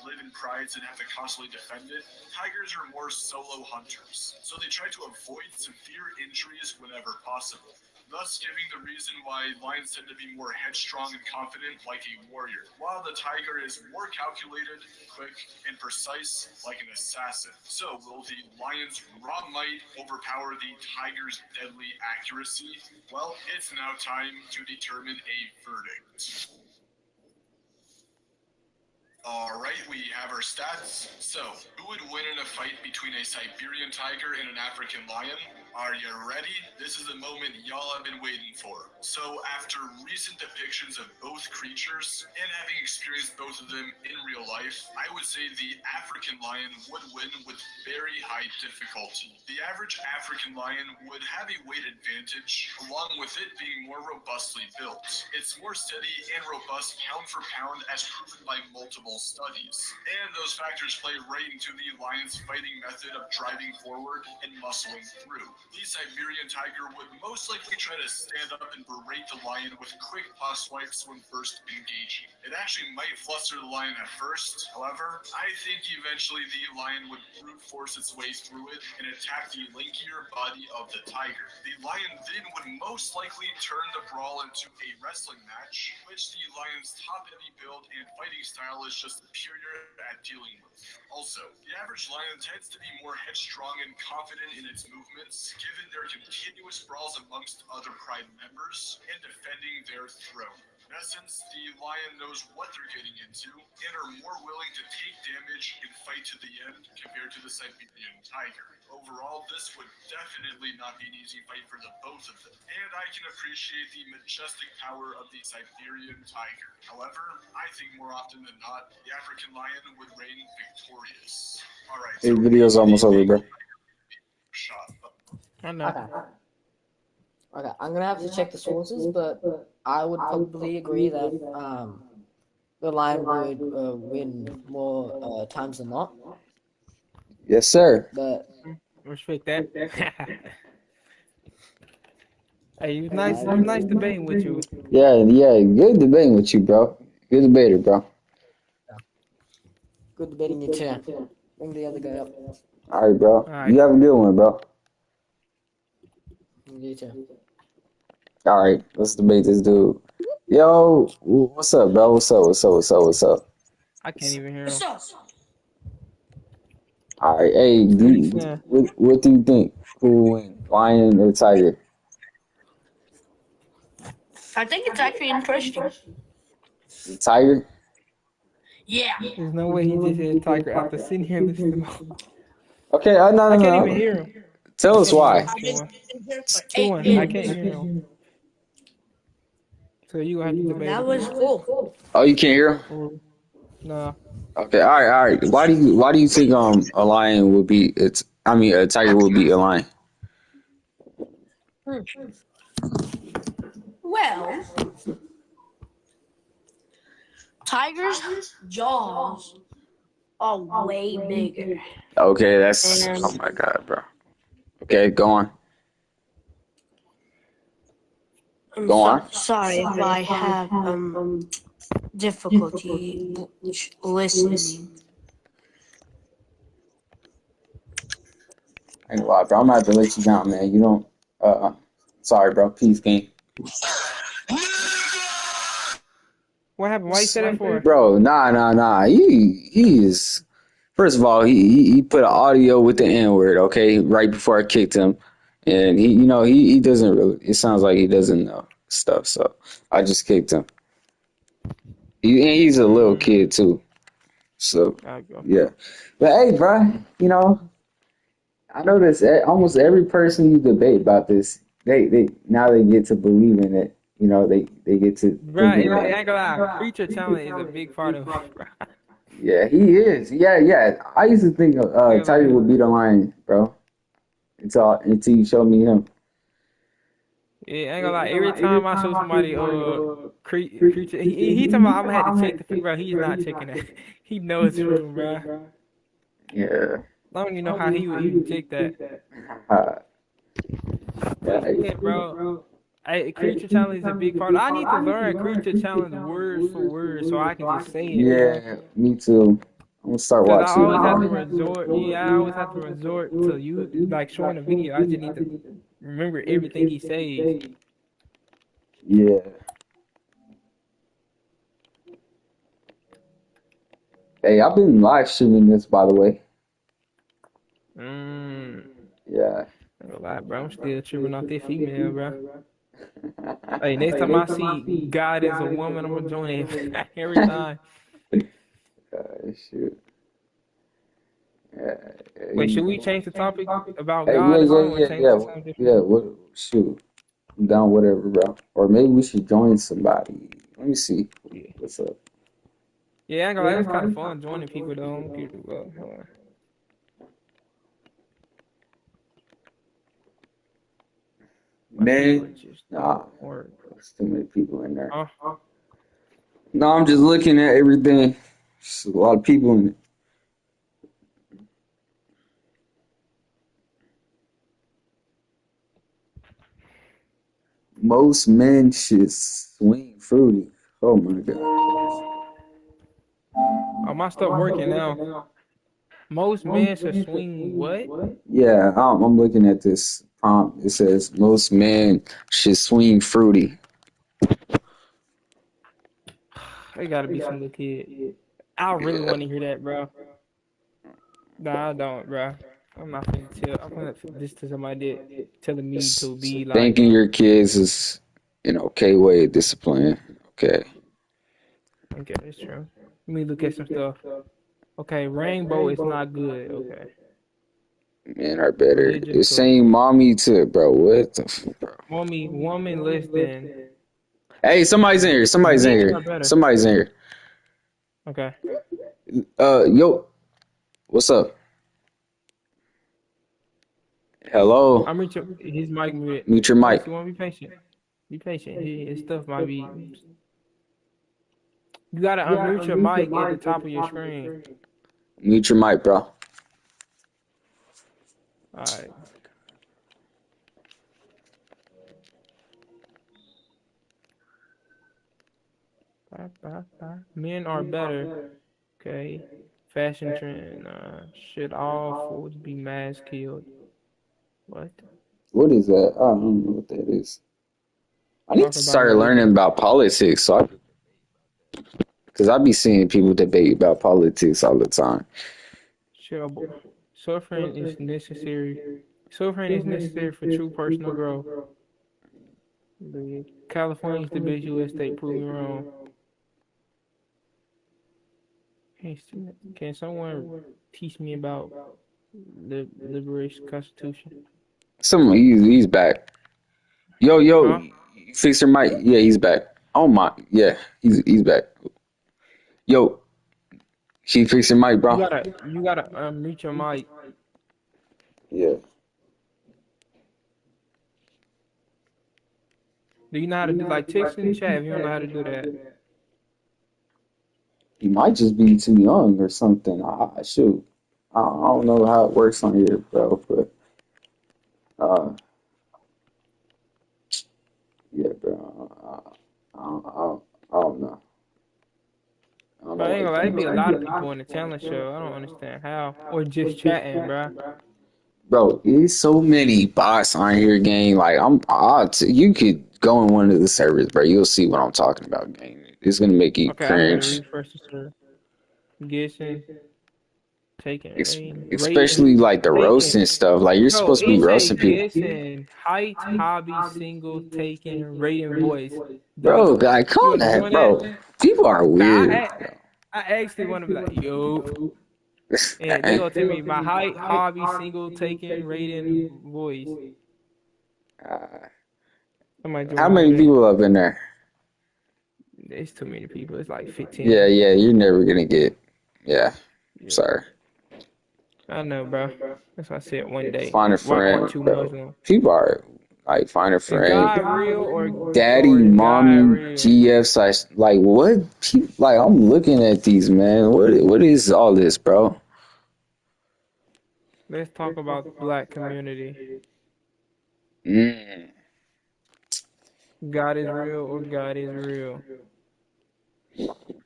live in prides and have to constantly defend it. Tigers are more solo hunters, so they try to avoid severe injuries whenever possible, thus giving the reason why lions tend to be more headstrong and confident like a warrior, while the tiger is more calculated, quick, and precise like an assassin. So will the lion's raw might overpower the tiger's deadly accuracy? Well, it's now time to determine a verdict. Alright, we have our stats. So, who would win in a fight between a Siberian tiger and an African lion? Are you ready? This is the moment y'all have been waiting for. So, after recent depictions of both creatures, and having experienced both of them in real life, I would say the African lion would win with very high difficulty. The average African lion would have a weight advantage, along with it being more robustly built. It's more steady and robust pound for pound as proven by multiple studies. And those factors play right into the lion's fighting method of driving forward and muscling through. The Siberian tiger would most likely try to stand up and berate the lion with quick paw swipes when first engaging. It actually might fluster the lion at first, however, I think eventually the lion would brute force its way through it and attack the lankier body of the tiger. The lion then would most likely turn the brawl into a wrestling match, which the lion's top-heavy build and fighting style is just superior at dealing with. Also, the average lion tends to be more headstrong and confident in its movements, given their continuous brawls amongst other pride members and defending their throne. In essence, the lion knows what they're getting into and are more willing to take damage and fight to the end compared to the Siberian tiger. Overall, this would definitely not be an easy fight for the both of them, and I can appreciate the majestic power of the Siberian tiger. However, I think more often than not, the African lion would reign victorious. Alright, Hey, so video's almost over, bro. shot. I know. Okay, I'm gonna have to check the sources, but I would probably agree that the lion would win more times than not. Yes, sir. But Respect that. Hey, it was nice debating with you. Yeah, good debating with you, bro. Good debater, bro. good debating you too. Bring the other guy up. All right, bro. right. You have a good one, bro. You too. All right, let's debate this dude. Yo, what's up, bro? What's up? I can't even hear him. All right, hey, what do you think? Who will win, lion or tiger? I think it's actually interesting. The tiger? Yeah. There's no way he just said tiger after sitting here listening to him. Okay, I no. can't even hear him. Tell us why. I've been there for 2-1. 8 I can't hear him. So you gonna have to debate That it. was cool. Oh, you can't hear him? No. Okay, all right. Why do you think a lion would be a tiger would be a lion? Well, tigers' jaws are way bigger. Okay, that's And- oh my god, bro. Okay, go on. I'm Go on. sorry if I have difficulty listening. I ain't gonna lie, bro. I'm gonna have to let you down, man. You don't sorry, bro. Peace, gang. What happened? Why you said that for? Bro, nah. He is. First of all, he put an audio with the N word, okay, right before I kicked him, and he doesn't really. It sounds like he doesn't know stuff, so I just kicked him. He's a little kid too. So I go. yeah. But hey, bro, you know, I notice almost every person you debate about this, they now they get to believe in it. You know, they get to Bro, thinking and I like, ain't gonna lie, creature talent is a big part of it, bro. yeah, he is. Yeah, yeah. I used to think Ain't gonna Tiger lie. would beat the lion, bro. Until you showed me him. Yeah, I ain't gonna lie. Every time I show somebody creature, he talking about I'm gonna have to check the bro. He's not checking that. He knows it's real, bro. Yeah. I don't even know how he would even check that. Uh, But yeah. yeah, bro. Creature challenge is a big part. I need to learn creature challenge word for word so I can just say it, bro. Yeah, me too. I'm gonna start Cause I watching always have to it. resort. Yeah, I always have to resort to you like showing a video. I just need to remember everything he says. Yeah. Hey, I've been live streaming this, by the way. Mm. Yeah. I ain't gonna lie, bro. I'm still tripping off that female, bro. Hey, next time I see God as a woman, I'm gonna join it every time. Shoot. Yeah. Wait, should we change the topic about Hey, yeah, God or yeah, something, or yeah, change yeah, to something different? yeah. What? Shoot, I'm down. Whatever, bro. Or maybe we should join somebody. Let me see. Yeah, What's up? yeah. I ain't gonna lie, it was kind of fun joining people though. Hold on. My Man, keyboard just nah, don't work. there's too many people in there. Huh? No, I'm just looking at everything. There's a lot of people in it. Most men should swing fruity. Oh my god. Oh, my stuff working now. Most men should swing what? Yeah, I'm looking at this prompt. It says most men should swing fruity. It gotta be some little kid. I really want to hear that, bro. Nah, I don't, bro. I'm not gonna tell. I'm gonna this to somebody that telling me to be like, Thanking your kids is an okay way of discipline. Okay. okay, that's true. Let me look at some stuff. Okay, rainbow is not good. Okay, Men are better. religious It's color. saying mommy to bro. What the bro? Woman less than Hey, somebody's in here. Somebody's in men are here. better. Somebody's in here. Okay, Yo, what's up? Hello. I'm reaching his mic muted. Mute your mic. Wait, you want to be patient? Be patient. His stuff might be. You gotta unmute your mic at the top of your screen. Mute your mic, bro. Alright. Men are better. Okay. Fashion trend. Should all fools be mass killed? What? What is that? I don't know what that is. I need Talk to about start learning religion. about politics, because I be seeing people debate about politics all the time. Suffering is necessary. Suffering is necessary for true personal growth. California's the best U.S. state. Prove me wrong. Can someone teach me about the Liberation Constitution? He's back. Yo, Huh? fix your mic. Yeah, he's back. Oh my, yeah, he's back. Yo, can you fix your mic, You bro? gotta unmute your mic. Yeah. Do you know how to do like text in the chat if you don't know how to do that? He might just be too young or something. Shoot. I don't know how it works on here, bro, but yeah, bro. I don't know. I don't know But I what ain't he's gonna lie, it'd be a doing. lot of people on the talent show. I don't understand how. Or just chatting, bruh. Bro, there's so many bots on here, gang. Like you could go in one of the servers, bro. You'll see what I'm talking about, gang. It's gonna make you Okay, I'm gonna cringe. refresh the server. Guessing taking rating, Especially like the roast taking. and stuff. Like you're Bro, supposed to be it say roasting people, guessing height, hobby, single, taking, rating, voice. bro. Dog, Like, you calm want to that, join that? bro. People are Cause weird. I actually want to be like, yo, and they Uh, gonna tell me my height, hobby, single, taking, rating, voice. I might how join one many day. people up in there? It's too many people. It's like Yeah, 15. yeah. You're never gonna get. Yeah, Yeah, sorry. I know, bro. That's why I said one day. Find a Why or friend, 2 months bro. long. People are like find a Is friend. God real Daddy, or is God mommy, real? GF slash like what? Like I'm looking at these, man. What is all this, bro? Let's talk about black community. Mm. God is real or God is real.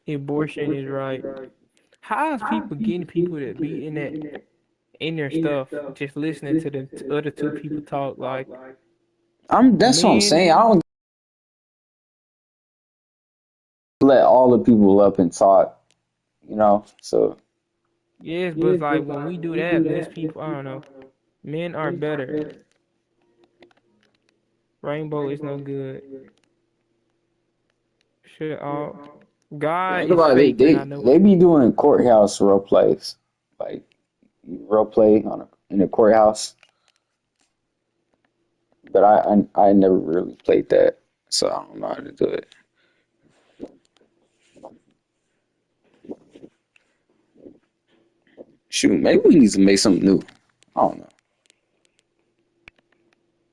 Abortion is right. How is people getting people to be in their stuff just listening to the other two people talk like That's what I'm men? saying. I don't let all the people up and talk, you know. So Yes, but it's like when we do that, less people. I don't know. Men are better. Rainbow is no good. Shit, all God think is about it. fake, and They I know they it. be doing courthouse role plays, like role play in a courthouse. But I never really played that, so I don't know how to do it. Shoot, maybe we need to make something new. I don't know.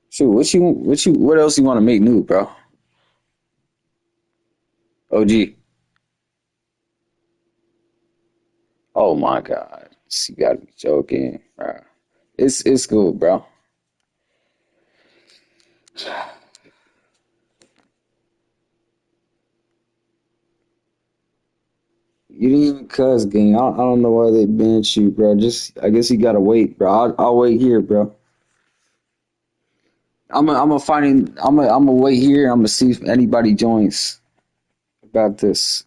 Shoot, what else you want to make new, bro? OG. Oh my God, you gotta be joking, bro. It's cool, bro. You didn't even cuss, gang. I don't know why they bench you, bro. Just I guess you gotta wait, bro. I'll wait here, bro. I'm gonna wait here. I'm gonna see if anybody joins about this.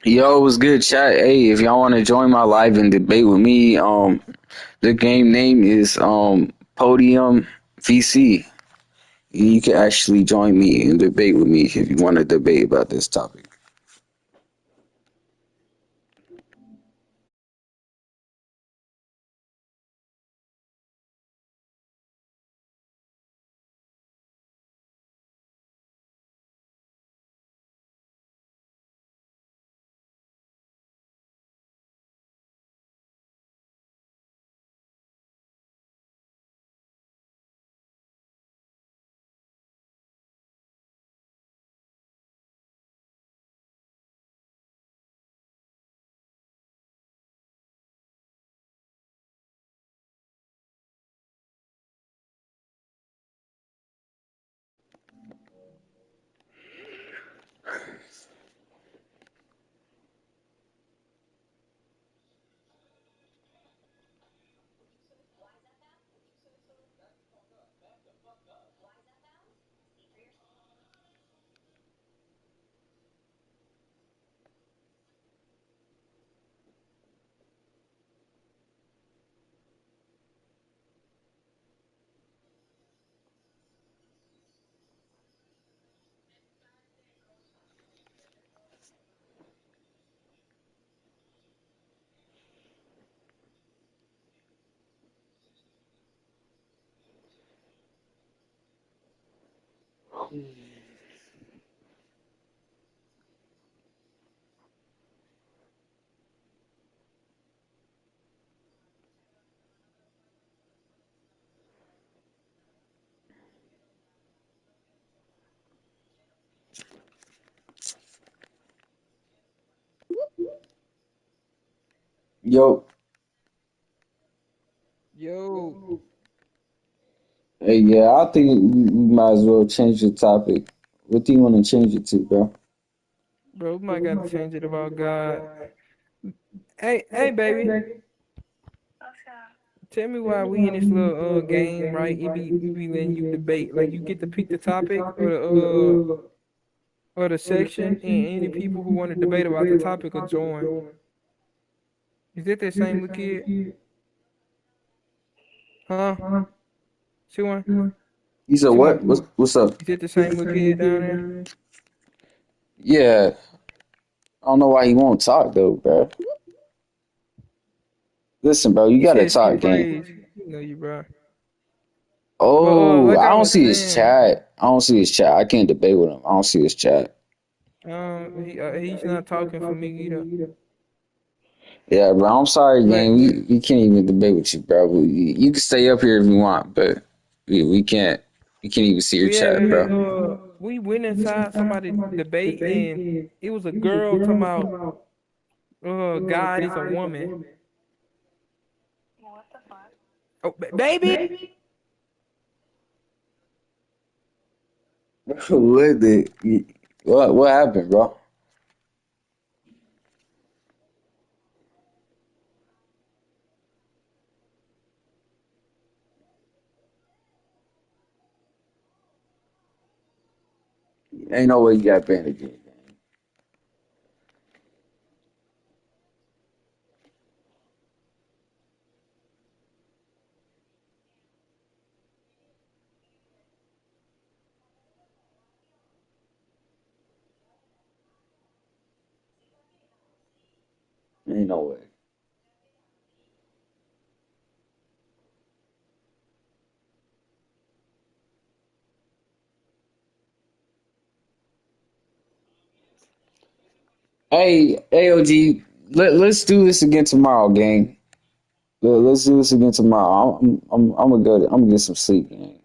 Yo, what's good, chat? Hey, if y'all want to join my live and debate with me, the game name is Podium VC. You can actually join me and debate with me if you want to debate about this topic. Yo, Yo, hey, yeah, I think we might as well change the topic. What do you want to change it to, bro? bro, we might gotta change it about God. Hey, baby, tell me why we in this little game, right? It be letting you debate, like you get to pick the topic or the section, and any people who want to debate about the topic will join. Is that same little kid? Huh? See one? You said See what? one? What's up? Is that the same little kid down there? Yeah, I don't know why he won't talk though, bro. Listen, bro, you He gotta said skip talk, gang. phrase. You know you, bro. But Oh, like I I don't was see his saying, chat. I don't see his chat. I can't debate with him. I don't see his chat. he's not talking for me either. Yeah, bro. I'm sorry, But gang. We can't even debate with you, bro. You can stay up here if you want, but we can't. We can't even see your yeah, chat, baby. bro. We went inside somebody debate, and it was a girl talking about God is a woman. Oh, baby. What the? What happened, bro? Ain't no way you got banned again. Ain't no way. Hey, AOG, let's do this again tomorrow, gang. Let's do this again tomorrow. I'm gonna go. I'm gonna get some sleep, gang.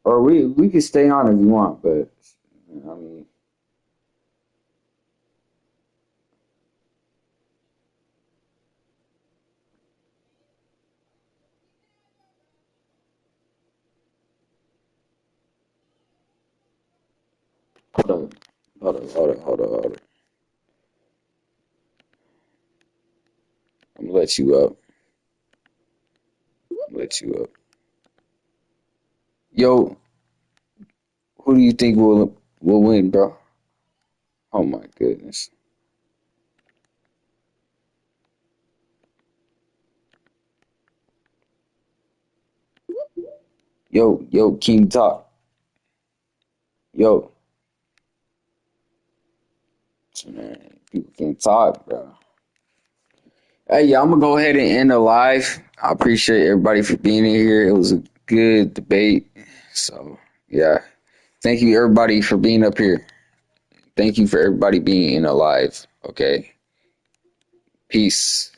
Or we can stay on if you want, but I mean, hold on, hold on. I'm gonna let you up. Let you up. Yo, who do you think will win, bro? Oh my goodness. Yo, King Talk. Yo, man, people can't talk, bro. Hey, yeah, I'm gonna go ahead and end the live. I appreciate everybody for being in here. It was a good debate. So, yeah. Thank you, everybody, for being up here. Thank you for everybody being in the live. Okay. Peace.